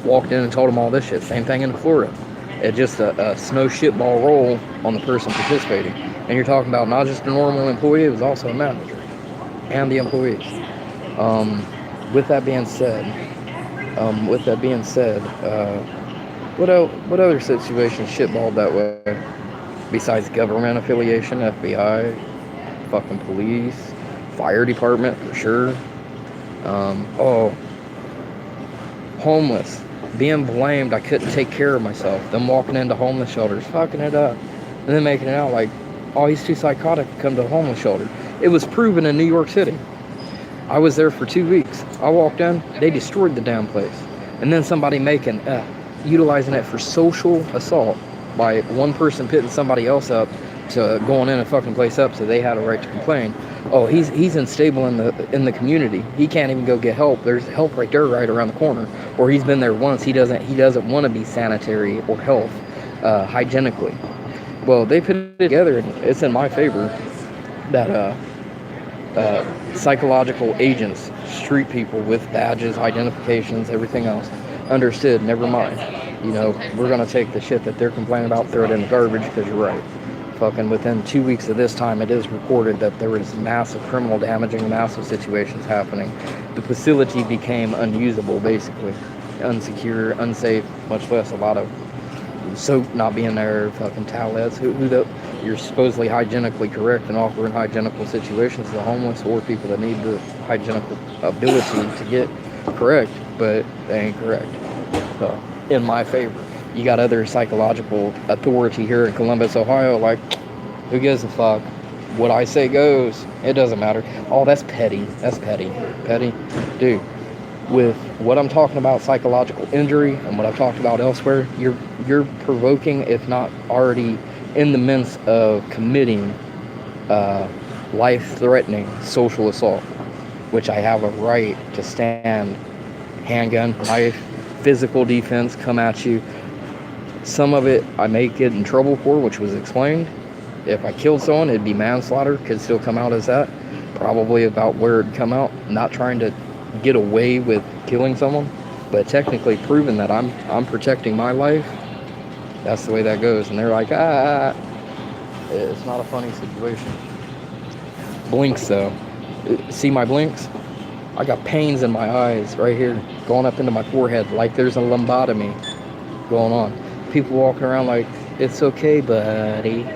Walked in and told him all this shit. Same thing in Florida. It's just a snow shitball roll on the person participating. And you're talking about not just a normal employee, it was also a manager. And the employees. With that being said, what other situations shitballed that way? Besides government affiliation, FBI, fucking police, fire department for sure. Homeless. Being blamed I couldn't take care of myself. Them walking into homeless shelters, fucking it up. And then making it out like, oh, he's too psychotic to come to a homeless shelter. It was proven in New York City. I was there for 2 weeks. I walked in, they destroyed the damn place. And then somebody utilizing it for social assault by one person pitting somebody else up to going in and fucking place up so they had a right to complain. Oh, he's unstable in the community. He can't even go get help. There's help right there, right around the corner. Or he's been there once. He doesn't want to be sanitary or health hygienically. Well, they put it together, and it's in my favor that psychological agents, street people with badges, identifications, everything else, understood. Never mind. We're gonna take the shit that they're complaining about, throw it in the garbage because you're right. Fucking within 2 weeks of this time, it is reported that there was massive criminal damaging, massive situations happening. The facility became unusable, basically. Unsecure, unsafe, much less a lot of soap not being there, fucking towelettes. You're supposedly hygienically correct and offering hygienical situations to the homeless or people that need the hygienical ability to get correct, but they ain't correct. So, in my favor. You got other psychological authority here in Columbus, Ohio, like, who gives a fuck? What I say goes. It doesn't matter. Oh, that's petty. That's petty. Petty? Dude, with what I'm talking about, psychological injury, and what I've talked about elsewhere, you're provoking, if not already in the midst of committing life-threatening social assault, which I have a right to stand, handgun, knife, physical defense, come at you. Some of it I may get in trouble for, which was explained. If I killed someone, it'd be manslaughter, could still come out as that. Probably about where it'd come out. Not trying to get away with killing someone, but technically proving that I'm protecting my life. That's the way that goes. And they're like, it's not a funny situation. Blinks though. See my blinks? I got pains in my eyes right here, going up into my forehead, like there's a lumbotomy going on. People walking around like, it's okay, buddy.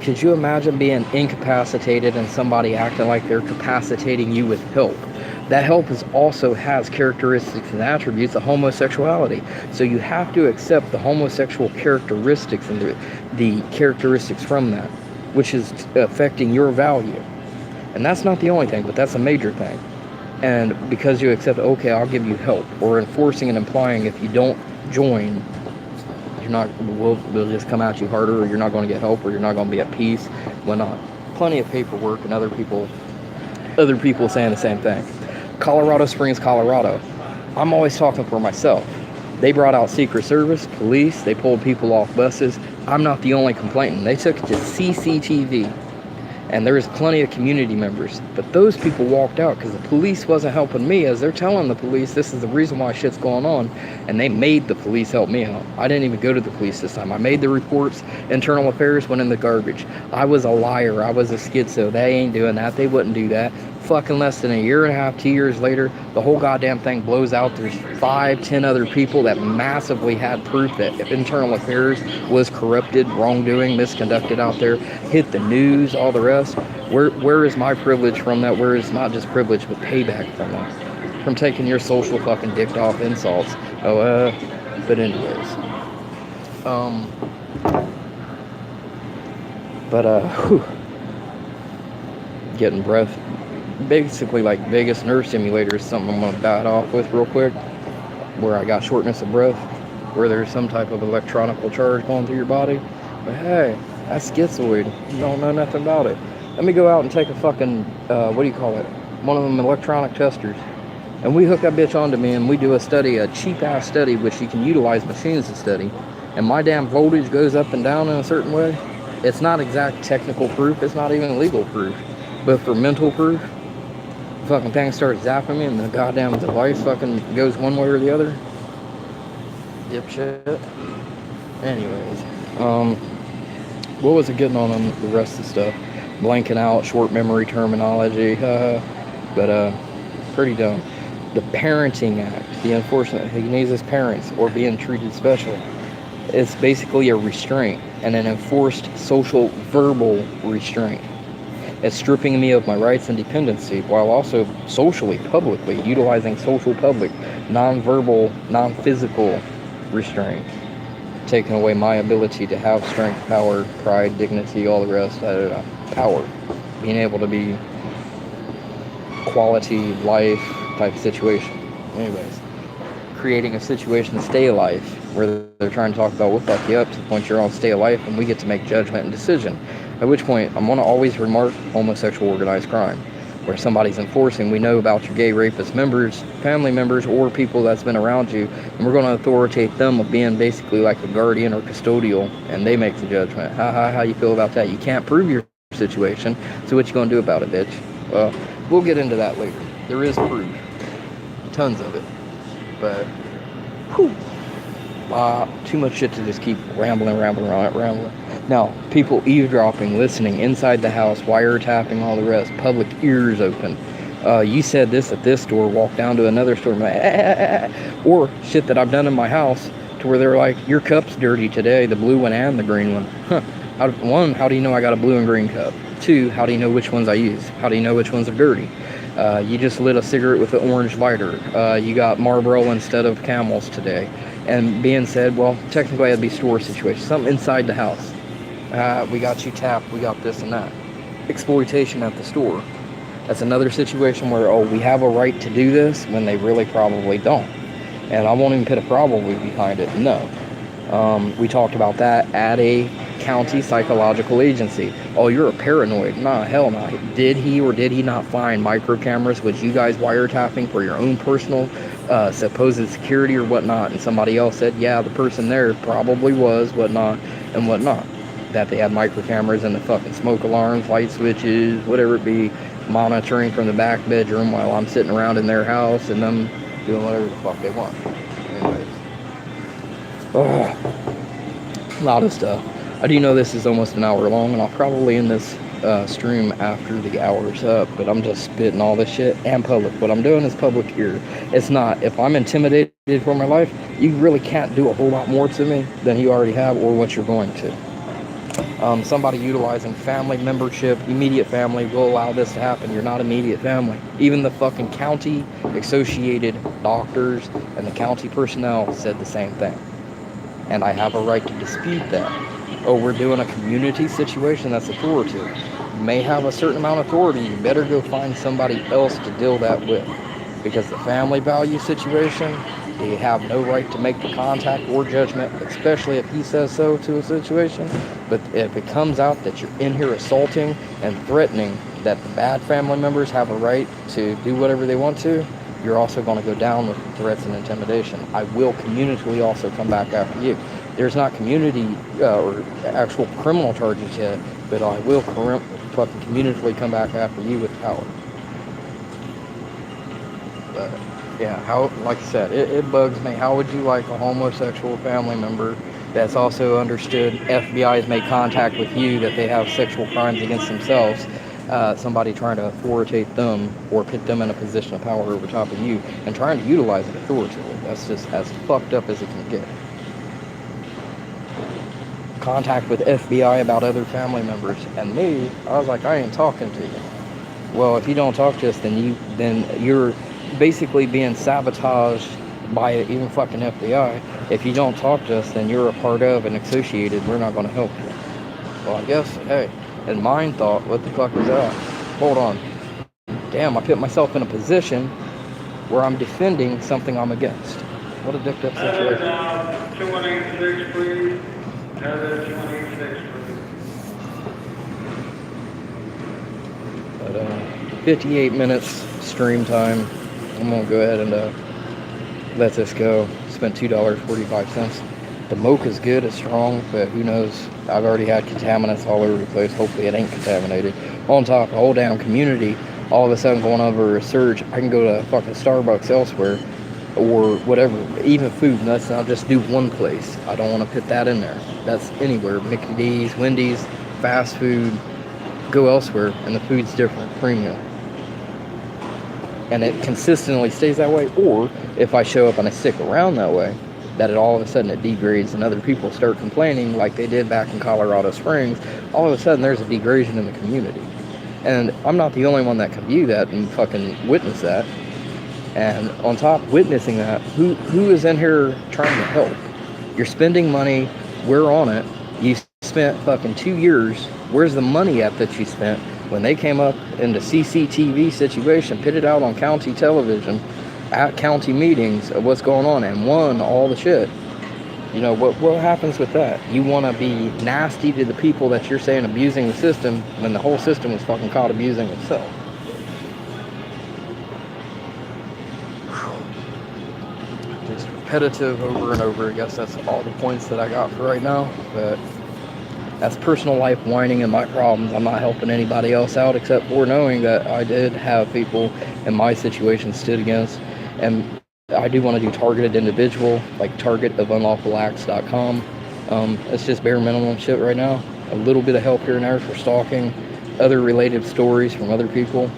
Could you imagine being incapacitated and somebody acting like they're capacitating you with help? That help also has characteristics and attributes of homosexuality. So you have to accept the homosexual characteristics and the characteristics from that, which is affecting your value. And that's not the only thing, but that's a major thing. And because you accept, okay, I'll give you help, or enforcing and implying if you don't join, we'll just come at you harder, or you're not going to get help, or you're not going to be at peace. Why not? Plenty of paperwork and other people saying the same thing. Colorado Springs, Colorado. I'm always talking for myself. They brought out Secret Service, police, they pulled people off buses. I'm not the only complainant. They took it to CCTV. And there was plenty of community members. But those people walked out because the police wasn't helping me, as they're telling the police this is the reason why shit's going on. And they made the police help me out. I didn't even go to the police this time. I made the reports. Internal affairs went in the garbage. I was a liar. I was a schizo. They ain't doing that. They wouldn't do that. Fucking less than a year and a half, 2 years later, the whole goddamn thing blows out. There's 5-10 other people that massively had proof that internal affairs was corrupted, wrongdoing, misconducted out there, hit the news, all the rest. Where is my privilege from that? Where is not just privilege, but payback from that? From taking your social fucking dicked off insults. But anyways. But getting breath, basically like vagus nerve stimulator is something I'm gonna bat off with real quick. Where I got shortness of breath, where there's some type of electronical charge going through your body. But hey, that's schizoid. You don't know nothing about it. Let me go out and take a fucking, what do you call it? One of them electronic testers. And we hook that bitch onto me and we do a study, a cheap ass study, which you can utilize machines to study. And my damn voltage goes up and down in a certain way. It's not exact technical proof. It's not even legal proof. But for mental proof, fucking thing starts zapping me and the goddamn device fucking goes one way or the other. Dipshit. Anyways, what was it getting on the rest of the stuff? Blanking out, short memory terminology, but pretty dumb. The Parenting Act, the enforcement of Hignese's parents or being treated special, it's basically a restraint and an enforced social verbal restraint. It's stripping me of my rights and dependency while also socially, publicly, utilizing social public, non-verbal, non-physical restraint. Taking away my ability to have strength, power, pride, dignity, all the rest, power. Being able to be quality life type of situation. Anyways, creating a situation to stay alive where they're trying to talk about what fucked you up to the point you're on stay alive and we get to make judgment and decision. At which point, I'm going to always remark homosexual organized crime, where somebody's enforcing, we know about your gay rapist members, family members, or people that's been around you, and we're going to authoritate them of being basically like a guardian or custodial, and they make the judgment. How you feel about that? You can't prove your situation, so what you going to do about it, bitch? Well, we'll get into that later. There is proof. Tons of it. But, whew. Too much shit to just keep rambling. Now, people eavesdropping, listening, inside the house, wiretapping, all the rest, public ears open. You said this at this store, walk down to another store, or shit that I've done in my house to where they're like, your cup's dirty today, the blue one and the green one. Huh. One, how do you know I got a blue and green cup? Two, how do you know which ones I use? How do you know which ones are dirty? You just lit a cigarette with an orange lighter. You got Marlboro instead of Camels today. And being said, well, technically that'd be store situation, something inside the house. We got you tapped, we got this and that. Exploitation at the store. That's another situation where, oh, we have a right to do this when they really probably don't. And I won't even put a probably behind it, no. We talked about that at a county psychological agency. Oh, you're a paranoid. Nah, hell no. Did he or did he not find micro cameras which you guys wiretapping for your own personal supposed security or whatnot? And somebody else said, yeah, the person there probably was whatnot and whatnot. That they had micro cameras and the fucking smoke alarms, light switches, whatever it be, monitoring from the back bedroom while I'm sitting around in their house and them doing whatever the fuck they want. Anyways. A lot of stuff. I do know this is almost an hour long, and I'll probably end this stream after the hour's up, but I'm just spitting all this shit and public. What I'm doing is public ear. It's not, if I'm intimidated for my life, you really can't do a whole lot more to me than you already have or what you're going to. Somebody utilizing family membership, immediate family, will allow this to happen. You're not immediate family. Even the fucking county associated doctors and the county personnel said the same thing. And I have a right to dispute that. Oh, we're doing a community situation that's authoritative. You may have a certain amount of authority. You better go find somebody else to deal that with. Because the family value situation, they have no right to make the contact or judgment, especially if he says so to a situation. But if it comes out that you're in here assaulting and threatening that the bad family members have a right to do whatever they want to, you're also going to go down with threats and intimidation. I will communicatively also come back after you. There's not community or actual criminal charges yet, but I will fucking communicatively come back after you with power. But yeah, how, like I said, it bugs me. How would you like a homosexual family member that's also understood FBI has made contact with you that they have sexual crimes against themselves, somebody trying to authoritate them or put them in a position of power over top of you and trying to utilize it authoritatively? That's just as fucked up as it can get. Contact with FBI about other family members, and me, I was like, I ain't talking to you. Well, if you don't talk to us, then you're basically being sabotaged by even fucking FBI. If you don't talk to us, then you're a part of and associated. We're not going to help you. Well, I guess, hey, and mine thought, what the fuck is that? Hold on. Damn, I put myself in a position where I'm defending something I'm against. What a dicked up situation. 286, please. Heather, 286, please. But 58 minutes stream time. I'm gonna go ahead and let this go. Spent $2.45. The mocha's good, it's strong, but who knows? I've already had contaminants all over the place. Hopefully it ain't contaminated. On top, the whole damn community, all of a sudden going over a surge. I can go to fucking Starbucks elsewhere or whatever, even food. And that's not just do one place. I don't want to put that in there. That's anywhere. Mickey D's, Wendy's, fast food. Go elsewhere, and the food's different, premium. And it consistently stays that way. Or if I show up and I stick around that way, that it all of a sudden it degrades and other people start complaining like they did back in Colorado Springs, all of a sudden there's a degradation in the community. And I'm not the only one that can view that and fucking witness that. And on top, witnessing that, who is in here trying to help? You're spending money, we're on it. You spent fucking 2 years. Where's the money at that you spent when they came up in the CCTV situation, put it out on county television, at county meetings of what's going on, and won all the shit? You know, what happens with that? You want to be nasty to the people that you're saying abusing the system when the whole system was fucking caught abusing itself. Just repetitive over and over. I guess that's all the points that I got for right now. But that's personal life whining and my problems. I'm not helping anybody else out except for knowing that I did have people in my situation stood against. And I do want to do targeted individual, like targetofunlawfulacts.com. It's just bare minimum shit right now. A little bit of help here and there for stalking, other related stories from other people.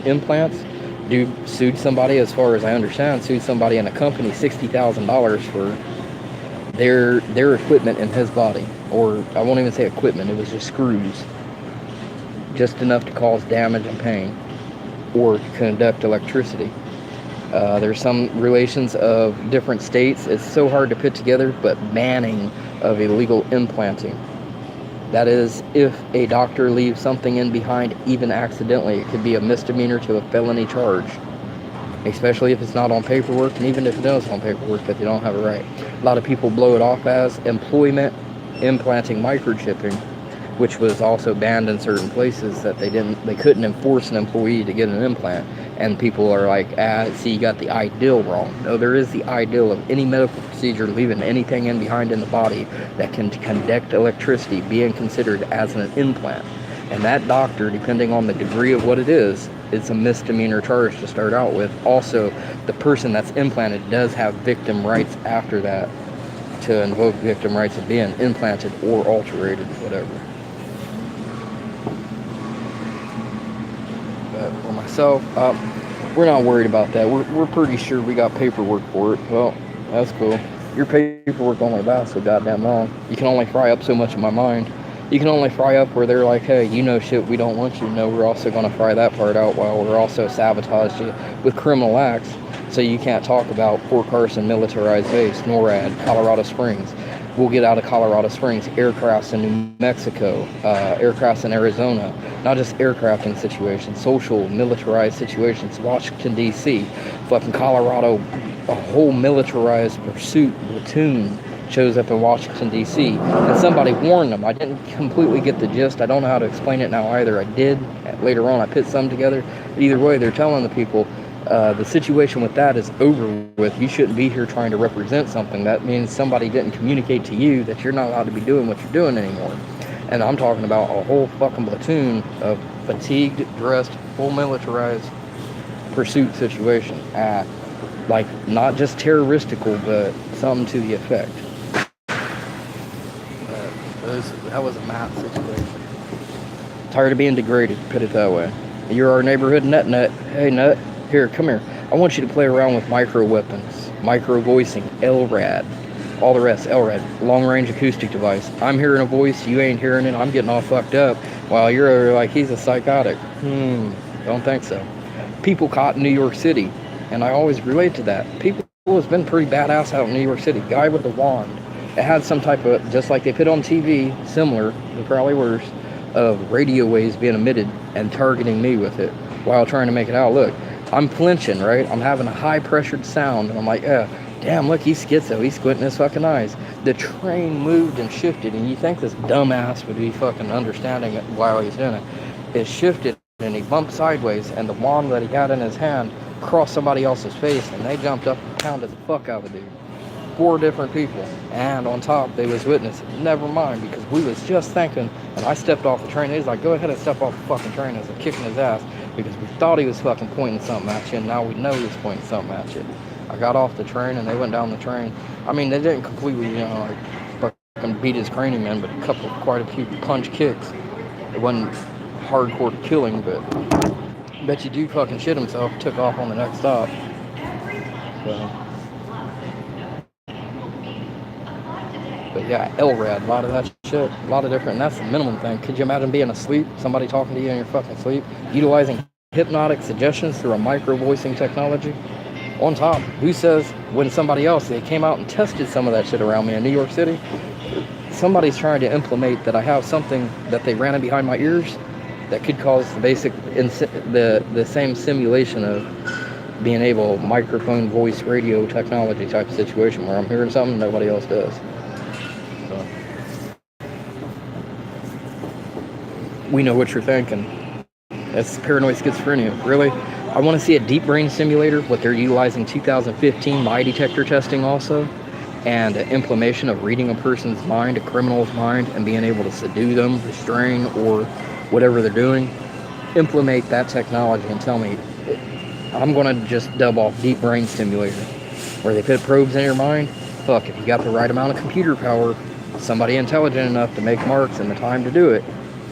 Implants. Dude sued somebody, as far as I understand, sued somebody in a company $60,000 for their equipment in his body. Or I won't even say equipment, it was just screws. Just enough to cause damage and pain. Or conduct electricity. There's some relations of different states. It's so hard to put together, but banning of illegal implanting. That is, if a doctor leaves something in behind, even accidentally, it could be a misdemeanor to a felony charge. Especially if it's not on paperwork, and even if it is on paperwork, but they don't have it right. A lot of people blow it off as employment implanting microchipping, which was also banned in certain places that they couldn't enforce an employee to get an implant. And people are like, see, you got the ideal wrong. No, there is the ideal of any medical procedure leaving anything in behind in the body that can conduct electricity being considered as an implant. And that doctor, depending on the degree of what it is, it's a misdemeanor charge to start out with. Also, the person that's implanted does have victim rights after that to invoke victim rights of being implanted or alterated, whatever. But for myself, we're not worried about that. We're pretty sure we got paperwork for it. Well, that's cool. Your paperwork only lasts so goddamn long. You can only fry up so much in my mind. You can only fry up where they're like, hey, you know shit we don't want you to know. We're also going to fry that part out while we're also sabotage you with criminal acts. So you can't talk about Fort Carson militarized base, NORAD, Colorado Springs. We'll get out of Colorado Springs, aircrafts in New Mexico, aircrafts in Arizona. Not just aircrafting situations, social militarized situations. Washington, D.C., fucking Colorado, a whole militarized pursuit platoon shows up in Washington, D.C. And somebody warned them. I didn't completely get the gist. I don't know how to explain it now either. I did. Later on, I put some together. But either way, they're telling the people, the situation with that is over with. You shouldn't be here trying to represent something. That means somebody didn't communicate to you that you're not allowed to be doing what you're doing anymore. And I'm talking about a whole fucking platoon of fatigued, dressed, full militarized pursuit situation. Like, not just terroristical, but something to the effect. That was a mad situation. Tired of being degraded, put it that way. You're our neighborhood nut. Hey, nut. Here, come here. I want you to play around with micro weapons, micro voicing, LRAD, all the rest, LRAD, long range acoustic device. I'm hearing a voice, you ain't hearing it, I'm getting all fucked up, while you're like, he's a psychotic. Don't think so. People caught in New York City, and I always relate to that. People has been pretty badass out in New York City. Guy with the wand It had some type of, just like they put on TV, similar, but probably worse, of radio waves being emitted and targeting me with it while trying to make it out. Look, I'm flinching, right? I'm having a high pressured sound, and I'm like, yeah, damn, look, he's schizo. He's squinting his fucking eyes. The train moved and shifted, and you think this dumbass would be fucking understanding it while he's in it. It shifted, and he bumped sideways, and the wand that he had in his hand crossed somebody else's face, and they jumped up and pounded the fuck out of the dude. 4 different people, and on top they was witnesses. Never mind, because we was just thinking, and I stepped off the train. They was like, go ahead and step off the fucking train, as I'm kicking his ass, because we thought he was fucking pointing something at you, and now we know he was pointing something at you. I got off the train, and they went down the train. I mean, they didn't completely, like, fucking beat his cranium in, but quite a few punch kicks. It wasn't hardcore killing, but I bet you dude fucking shit himself, took off on the next stop. So. But yeah, LRAD, a lot of that shit, a lot of different, and that's the minimum thing. Could you imagine being asleep, somebody talking to you in your fucking sleep, utilizing hypnotic suggestions through a micro-voicing technology? On top, who says when somebody else, they came out and tested some of that shit around me in New York City, somebody's trying to implement that I have something that they ran in behind my ears that could cause the basic, the same simulation of being able, microphone, voice, radio technology type of situation where I'm hearing something nobody else does. We know what you're thinking. That's paranoid schizophrenia. Really? I want to see a deep brain simulator, what they're utilizing 2015 lie detector testing also, and an implementation of reading a person's mind, a criminal's mind, and being able to subdue them, restrain, or whatever they're doing. Implement that technology and tell me, I'm going to just dub off deep brain simulator, where they put probes in your mind. Fuck, if you got the right amount of computer power, somebody intelligent enough to make marks and the time to do it,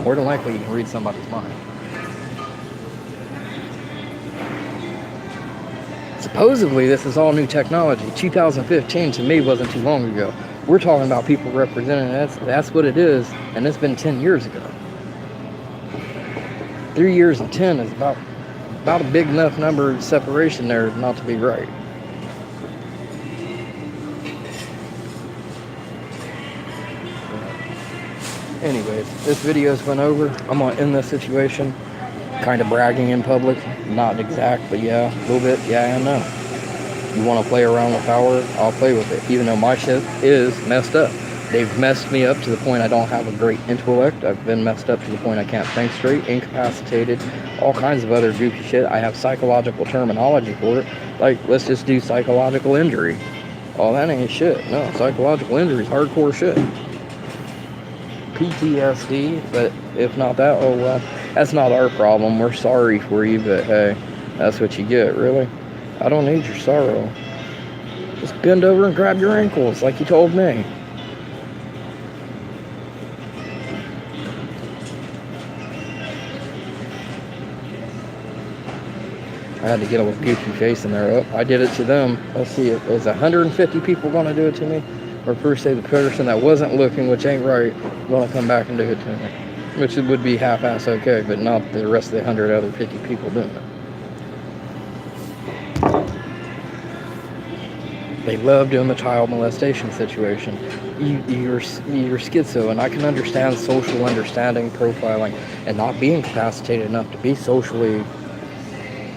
more than likely you can read somebody's mind. Supposedly this is all new technology. 2015 to me wasn't too long ago. We're talking about people representing that's what it is, and it's been 10 years ago. 3 years and 10 is about a big enough number of separation there not to be right. Anyways, this video's been over. I'm gonna end this situation. Kind of bragging in public. Not exact, but yeah, a little bit. Yeah and no. You want to play around with power? I'll play with it. Even though my shit is messed up. They've messed me up to the point I don't have a great intellect. I've been messed up to the point I can't think straight, incapacitated, all kinds of other goofy shit. I have psychological terminology for it. Like, let's just do psychological injury. Oh, that ain't shit. No, psychological injury is hardcore shit. PTSD, but if not that, oh well, that's not our problem. We're sorry for you, but hey, that's what you get, really. I don't need your sorrow. Just bend over and grab your ankles like you told me. I had to get a little goofy face in there. Oh, I did it to them. Let's see, is 150 people going to do it to me? Or per se the person that wasn't looking, which ain't right, going to come back and do it to me. Which it would be half-ass okay, but not the rest of the 100 other 50 people doing it. They love doing the child molestation situation. You're schizo, and I can understand social understanding, profiling, and not being capacitated enough to be socially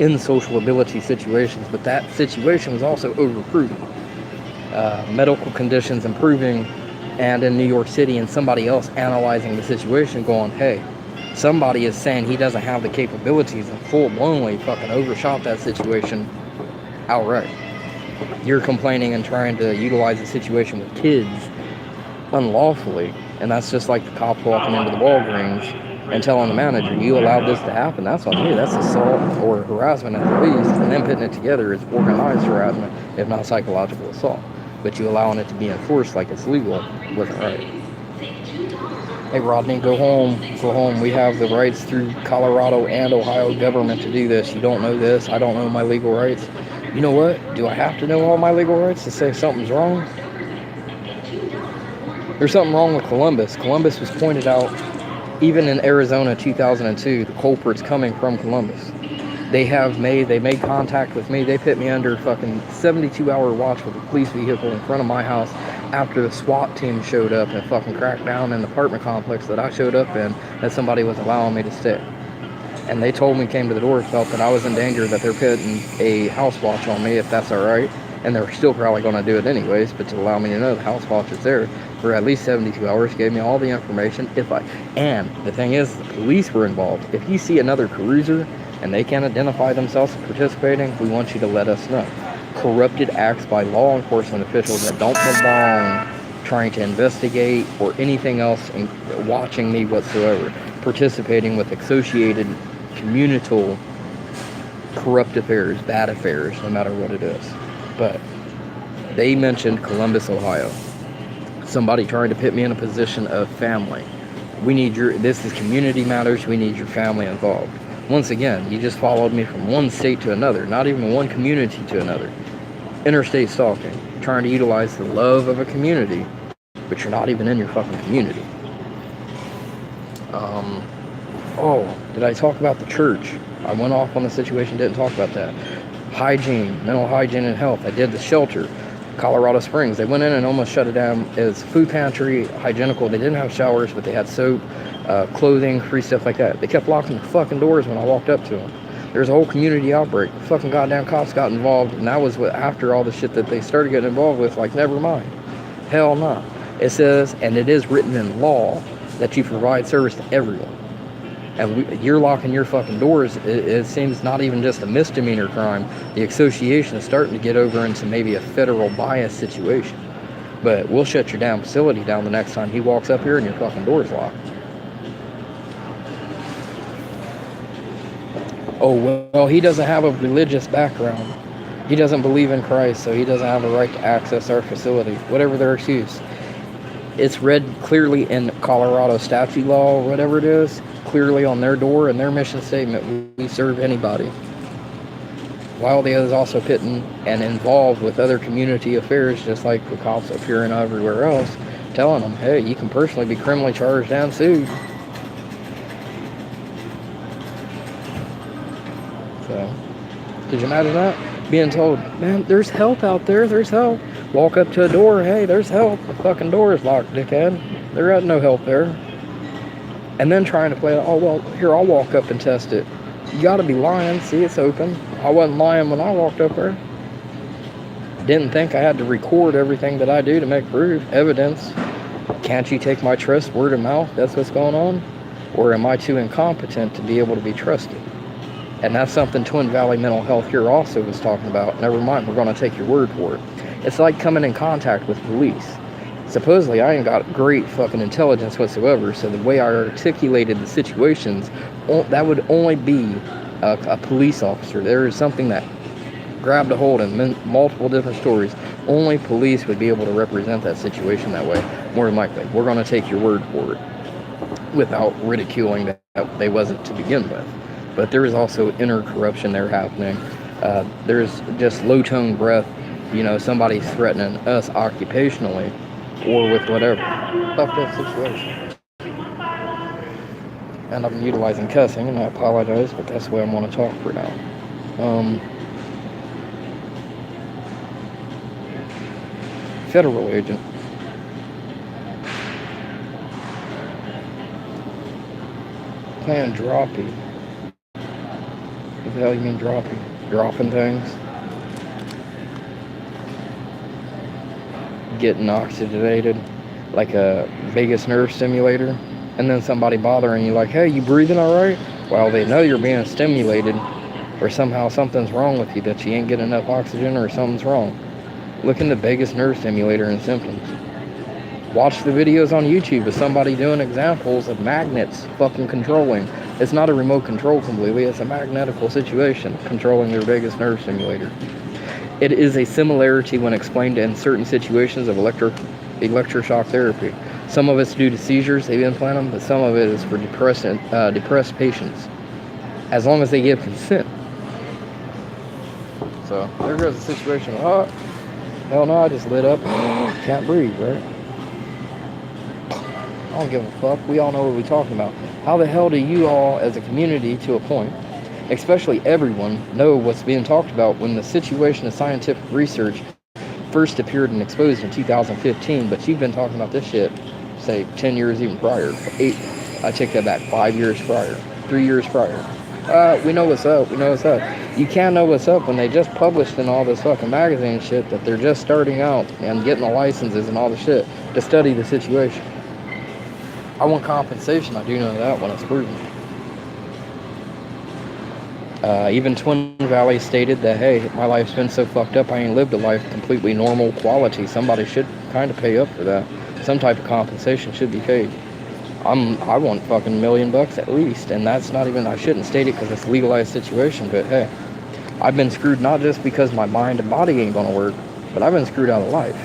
in social ability situations, but that situation was also over-recruited. Medical conditions improving, and in New York City, and somebody else analyzing the situation going, hey, somebody is saying he doesn't have the capabilities, and full-blownly fucking overshot that situation outright. You're complaining and trying to utilize the situation with kids unlawfully, and that's just like the cops walking into the Walgreens and telling the manager, you allowed this to happen, that's on you. That's assault or harassment at the least, and then putting it together is organized harassment, if not psychological assault. But you allowing it to be enforced like it's legal wasn't right. Hey Rodney, go home. Go home. We have the rights through Colorado and Ohio government to do this. You don't know this. I don't know my legal rights. You know what? Do I have to know all my legal rights to say something's wrong? There's something wrong with Columbus. Columbus was pointed out even in Arizona 2002. The culprit's coming from Columbus. They made contact with me. They put me under fucking 72-hour watch with a police vehicle in front of my house after the SWAT team showed up and fucking cracked down in the apartment complex that I showed up in, that somebody was allowing me to stay. And they told me, came to the door, felt that I was in danger, that they're putting a house watch on me, if that's all right. And they're still probably going to do it anyways, but to allow me to know the house watch is there for at least 72 hours, gave me all the information. And the thing is, the police were involved. If you see another cruiser and they can't identify themselves as participating, we want you to let us know. Corrupted acts by law enforcement officials that don't belong trying to investigate or anything else and watching me whatsoever, participating with associated communal corrupt affairs, bad affairs, no matter what it is. But they mentioned Columbus, Ohio. Somebody trying to put me in a position of family. This is community matters, we need your family involved. Once again, you just followed me from one state to another, not even one community to another. Interstate stalking, trying to utilize the love of a community, but you're not even in your fucking community. Did I talk about the church? I went off on the situation, didn't talk about that. Hygiene, mental hygiene and health. I did the shelter, Colorado Springs. They went in and almost shut it down as food pantry, hygienical. They didn't have showers, but they had soap, clothing, free stuff like that. They kept locking the fucking doors when I walked up to them. There's a whole community outbreak. The fucking goddamn cops got involved, and that was after all the shit that they started getting involved with. Like, never mind. Hell no. It says, and it is written in law, that you provide service to everyone. And you're locking your fucking doors. It seems not even just a misdemeanor crime. The association is starting to get over into maybe a federal bias situation. But we'll shut your damn facility down the next time he walks up here and your fucking door's locked. Oh, well, he doesn't have a religious background. He doesn't believe in Christ, so he doesn't have a right to access our facility. Whatever their excuse. It's read clearly in Colorado statute law, or whatever it is, clearly on their door and their mission statement, we serve anybody. While they is also pitting and involved with other community affairs, just like the cops up here and everywhere else, telling them, hey, you can personally be criminally charged and sued. So, could you imagine that? Being told, man, there's help out there, there's help. Walk up to a door, hey, there's help. The fucking door is locked, dickhead. There ain't no help there. And then trying to play it, oh, well, here, I'll walk up and test it. You gotta be lying. See, it's open. I wasn't lying when I walked up there. Didn't think I had to record everything that I do to make proof, evidence. Can't you take my trust word of mouth? That's what's going on? Or am I too incompetent to be able to be trusted? And that's something Twin Valley Mental Health here also was talking about. Never mind, we're going to take your word for it. It's like coming in contact with police. Supposedly, I ain't got great fucking intelligence whatsoever, so the way I articulated the situations, that would only be a police officer. There is something that grabbed a hold in multiple different stories. Only police would be able to represent that situation that way, more than likely. We're going to take your word for it, without ridiculing that they wasn't to begin with. But there is also inner corruption there happening. There's just low-tone breath. You know, somebody's threatening us occupationally or with whatever. Fuck that situation. And I'm utilizing cussing, and I apologize, but that's the way I'm going to talk for now. Federal agent. Playing droppy. What the hell you mean droppy? Dropping things? Getting oxygenated like a vagus nerve stimulator, and then somebody bothering you like, hey, you breathing all right? Well, they know you're being stimulated, or somehow something's wrong with you, that you ain't getting enough oxygen, or something's wrong. Look into vagus nerve stimulator and symptoms. Watch the videos on YouTube of somebody doing examples of magnets fucking controlling. It's not a remote control completely, it's a magnetical situation controlling their vagus nerve stimulator. It is a similarity when explained in certain situations of electroshock therapy. Some of it's due to seizures, they implant them, but some of it is for depressed patients, as long as they give consent. So, there goes the situation. Oh, hell no, I just lit up. Can't breathe, right? I don't give a fuck. We all know what we're talking about. How the hell do you all, as a community, to a point, especially everyone, know what's being talked about when the situation of scientific research first appeared and exposed in 2015, but you've been talking about this shit, say, 10 years even prior. 8, I take that back, 5 years prior, 3 years prior. We know what's up, we know what's up. You can't know what's up when they just published in all this fucking magazine shit that they're just starting out and getting the licenses and all the shit to study the situation. I want compensation, I do know that when it's proven. Even Twin Valley stated that, hey, my life's been so fucked up, I ain't lived a life completely normal quality. Somebody should kind of pay up for that. Some type of compensation should be paid. I want fucking $1 million at least, and that's not even, I shouldn't state it because it's a legalized situation, but hey, I've been screwed not just because my mind and body ain't gonna work, but I've been screwed out of life.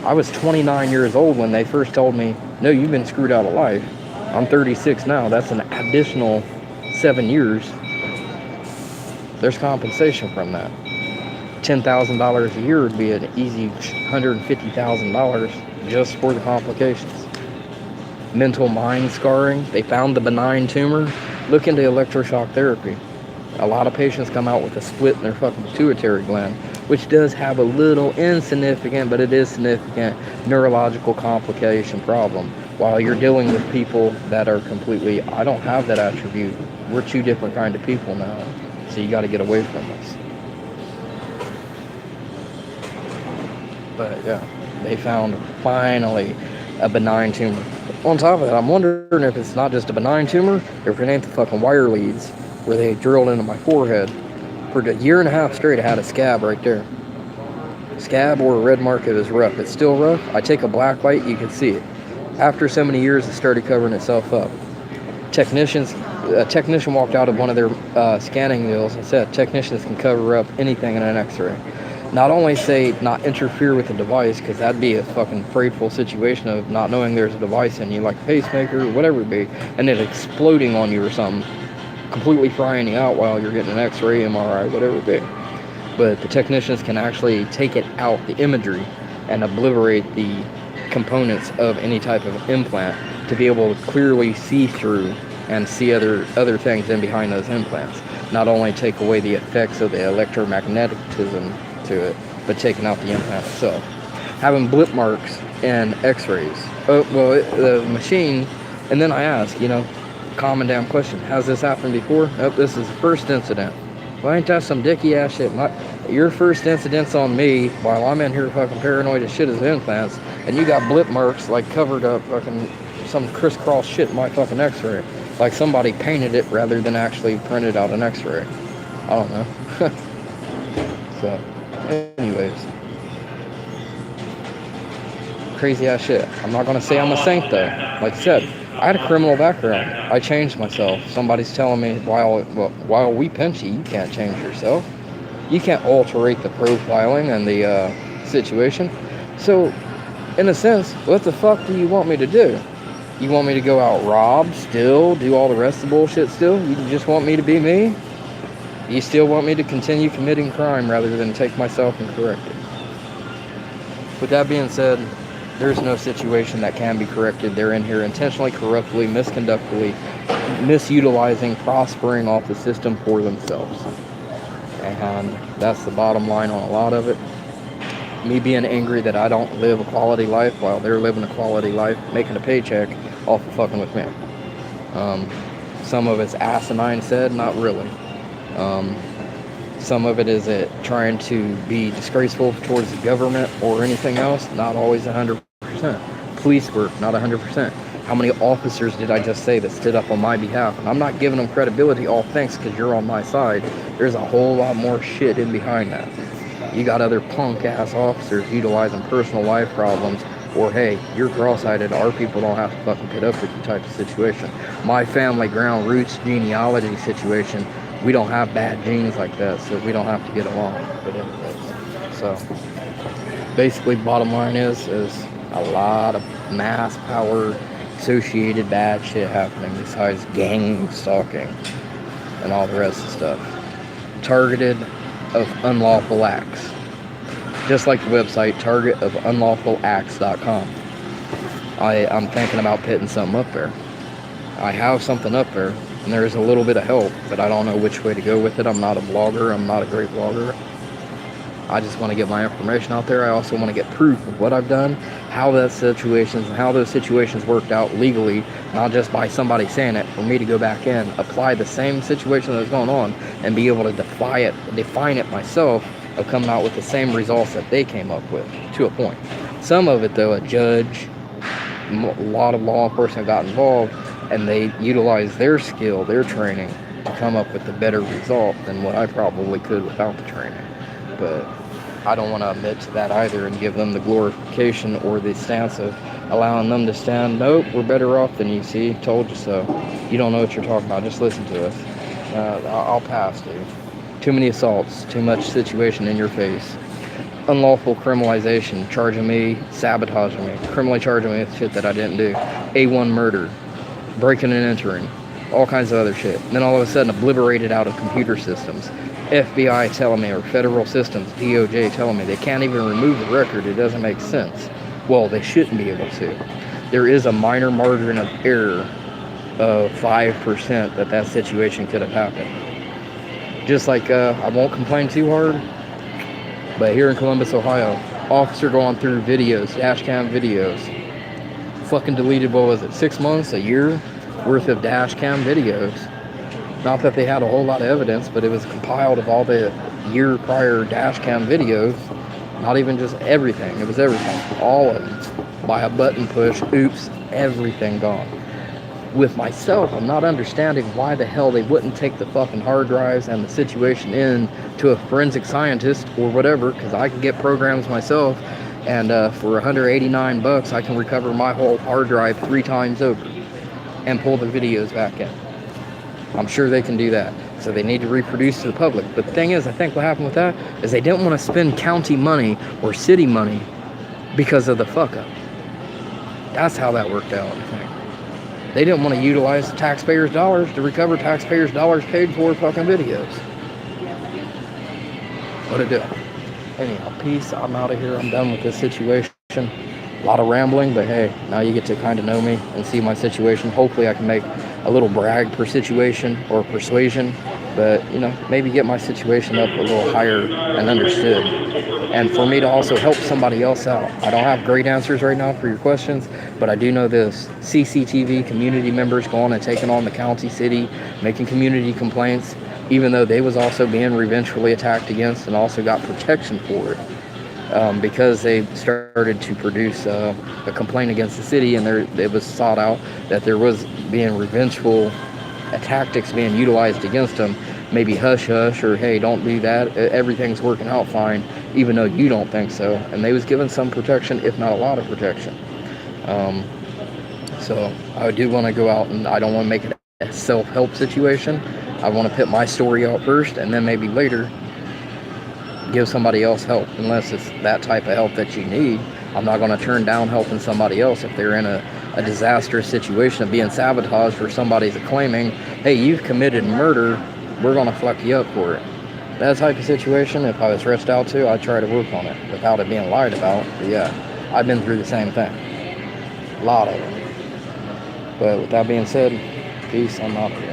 I was 29 years old when they first told me, no, you've been screwed out of life. I'm 36 now. That's an additional 7 years. There's compensation from that. $10,000 a year would be an easy $150,000 just for the complications. Mental mind scarring. They found the benign tumor. Look into electroshock therapy. A lot of patients come out with a split in their fucking pituitary gland, which does have a little insignificant, but it is significant, neurological complication problem. While you're dealing with people that are completely, I don't have that attribute. We're two different kind of people now. So you got to get away from us. But yeah, they found finally a benign tumor. On top of that, I'm wondering if it's not just a benign tumor, or if it ain't the fucking wire leads where they drilled into my forehead. For a year and a half straight, I had a scab right there. Scab or a red mark, it was rough. It's still rough. I take a black light, you can see it. After so many years, it started covering itself up. A technician walked out of one of their scanning deals and said, technicians can cover up anything in an x-ray. Not only say not interfere with the device, because that'd be a fucking frightful situation of not knowing there's a device in you, like a pacemaker or whatever it be, and it exploding on you or something, completely frying you out while you're getting an x-ray, MRI, whatever it be. But the technicians can actually take it out, the imagery, and obliterate the components of any type of implant to be able to clearly see through and see other things in behind those implants. Not only take away the effects of the electromagnetism to it, but taking out the implant itself. Having blip marks and x-rays. The machine, and then I ask, common damn question, has this happened before? Nope, this is the first incident. Well, ain't that some dicky ass shit? Your first incident's on me while I'm in here fucking paranoid as shit as implants, and you got blip marks like covered up fucking some crisscross shit in my fucking x-ray. Like somebody painted it rather than actually printed out an x-ray. I don't know. So, anyways. Crazy ass shit. I'm not gonna say I'm a saint though. Like I said, I had a criminal background. I changed myself. Somebody's telling me while we pinch you can't change yourself. You can't alterate the profiling and the situation. So, in a sense, what the fuck do you want me to do? You want me to go out rob, steal, do all the rest of the bullshit still? You just want me to be me? You still want me to continue committing crime rather than take myself and correct it? With that being said, there's no situation that can be corrected. They're in here intentionally, corruptly, misconductedly, misutilizing, prospering off the system for themselves. And that's the bottom line on a lot of it. Me being angry that I don't live a quality life while they're living a quality life, making a paycheck off of fucking with me. Some of it's asinine said, not really. Some of it is trying to be disgraceful towards the government or anything else, not always 100%. Police work, not 100%. How many officers did I just say that stood up on my behalf? And I'm not giving them credibility, all thanks because you're on my side. There's a whole lot more shit in behind that. You got other punk-ass officers utilizing personal life problems, or hey, you're cross-eyed, our people don't have to fucking put up with you type of situation. My family ground roots genealogy situation, we don't have bad genes like that, so we don't have to get along. But anyways, so basically bottom line is a lot of mass power associated bad shit happening besides gang stalking and all the rest of the stuff. Targeted of unlawful acts. Just like the website targetofunlawfulacts.com. I'm thinking about putting something up there. I have something up there. And there is a little bit of help, but I don't know which way to go with it. I'm not a blogger. I'm not a great blogger. I just want to get my information out there. I also want to get proof of what I've done, how those situations worked out legally, not just by somebody saying it, for me to go back in, apply the same situation that's going on, and be able to define it myself, of coming out with the same results that they came up with, to a point. Some of it, though, a judge, a lot of law enforcement got involved, and they utilized their skill, their training, to come up with a better result than what I probably could without the training. But I don't want to admit to that either and give them the glorification or the stance of allowing them to stand, nope, we're better off than you, see, told you so. You don't know what you're talking about, just listen to us. I'll pass, dude. Too many assaults, too much situation in your face. Unlawful criminalization, charging me, sabotaging me, criminally charging me with shit that I didn't do. A1 murder, breaking and entering, all kinds of other shit. And then all of a sudden obliterated out of computer systems. FBI telling me, or federal systems, DOJ telling me they can't even remove the record. It doesn't make sense. Well, they shouldn't be able to. There is a minor margin of error of 5% that situation could have happened. Just like, I won't complain too hard, but here in Columbus, Ohio, officer going through videos, dash cam videos, fucking deleted, what was it, 6 months, a year worth of dash cam videos. Not that they had a whole lot of evidence, but it was compiled of all the year prior dash cam videos. Not even just everything. It was everything. All of them. By a button push. Oops. Everything gone. With myself, I'm not understanding why the hell they wouldn't take the fucking hard drives and the situation in to a forensic scientist or whatever, because I can get programs myself, and for $189 I can recover my whole hard drive 3 times over and pull the videos back in. I'm sure they can do that. So they need to reproduce to the public. But the thing is, I think what happened with that is they didn't want to spend county money or city money because of the fuck up. That's how that worked out, I think. They didn't want to utilize taxpayers' dollars to recover taxpayers' dollars paid for fucking videos. What a do. Anyhow, peace. I'm out of here. I'm done with this situation. A lot of rambling, but hey, now you get to kind of know me and see my situation. Hopefully I can make a little brag per situation or persuasion, but maybe get my situation up a little higher and understood, and for me to also help somebody else out. I don't have great answers right now for your questions, but I do know this: CCTV community members going and taking on the county, city, making community complaints, even though they was also being revengefully attacked against and also got protection for it. Because they started to produce a complaint against the city, and it was sought out that there was being revengeful tactics being utilized against them. Maybe hush hush, or hey, don't do that, everything's working out fine, even though you don't think so. And they was given some protection, if not a lot of protection. So I do want to go out, and I don't want to make it a self-help situation. I want to put my story out first, and then maybe later give somebody else help, unless it's that type of help that you need. I'm not going to turn down helping somebody else if they're in a disastrous situation of being sabotaged, or somebody's claiming, hey, you've committed murder, we're going to fuck you up for it. That type of situation, if I was stressed out too, I'd try to work on it without it being lied about. But yeah, I've been through the same thing. A lot of it. But with that being said, peace, I'm out of here.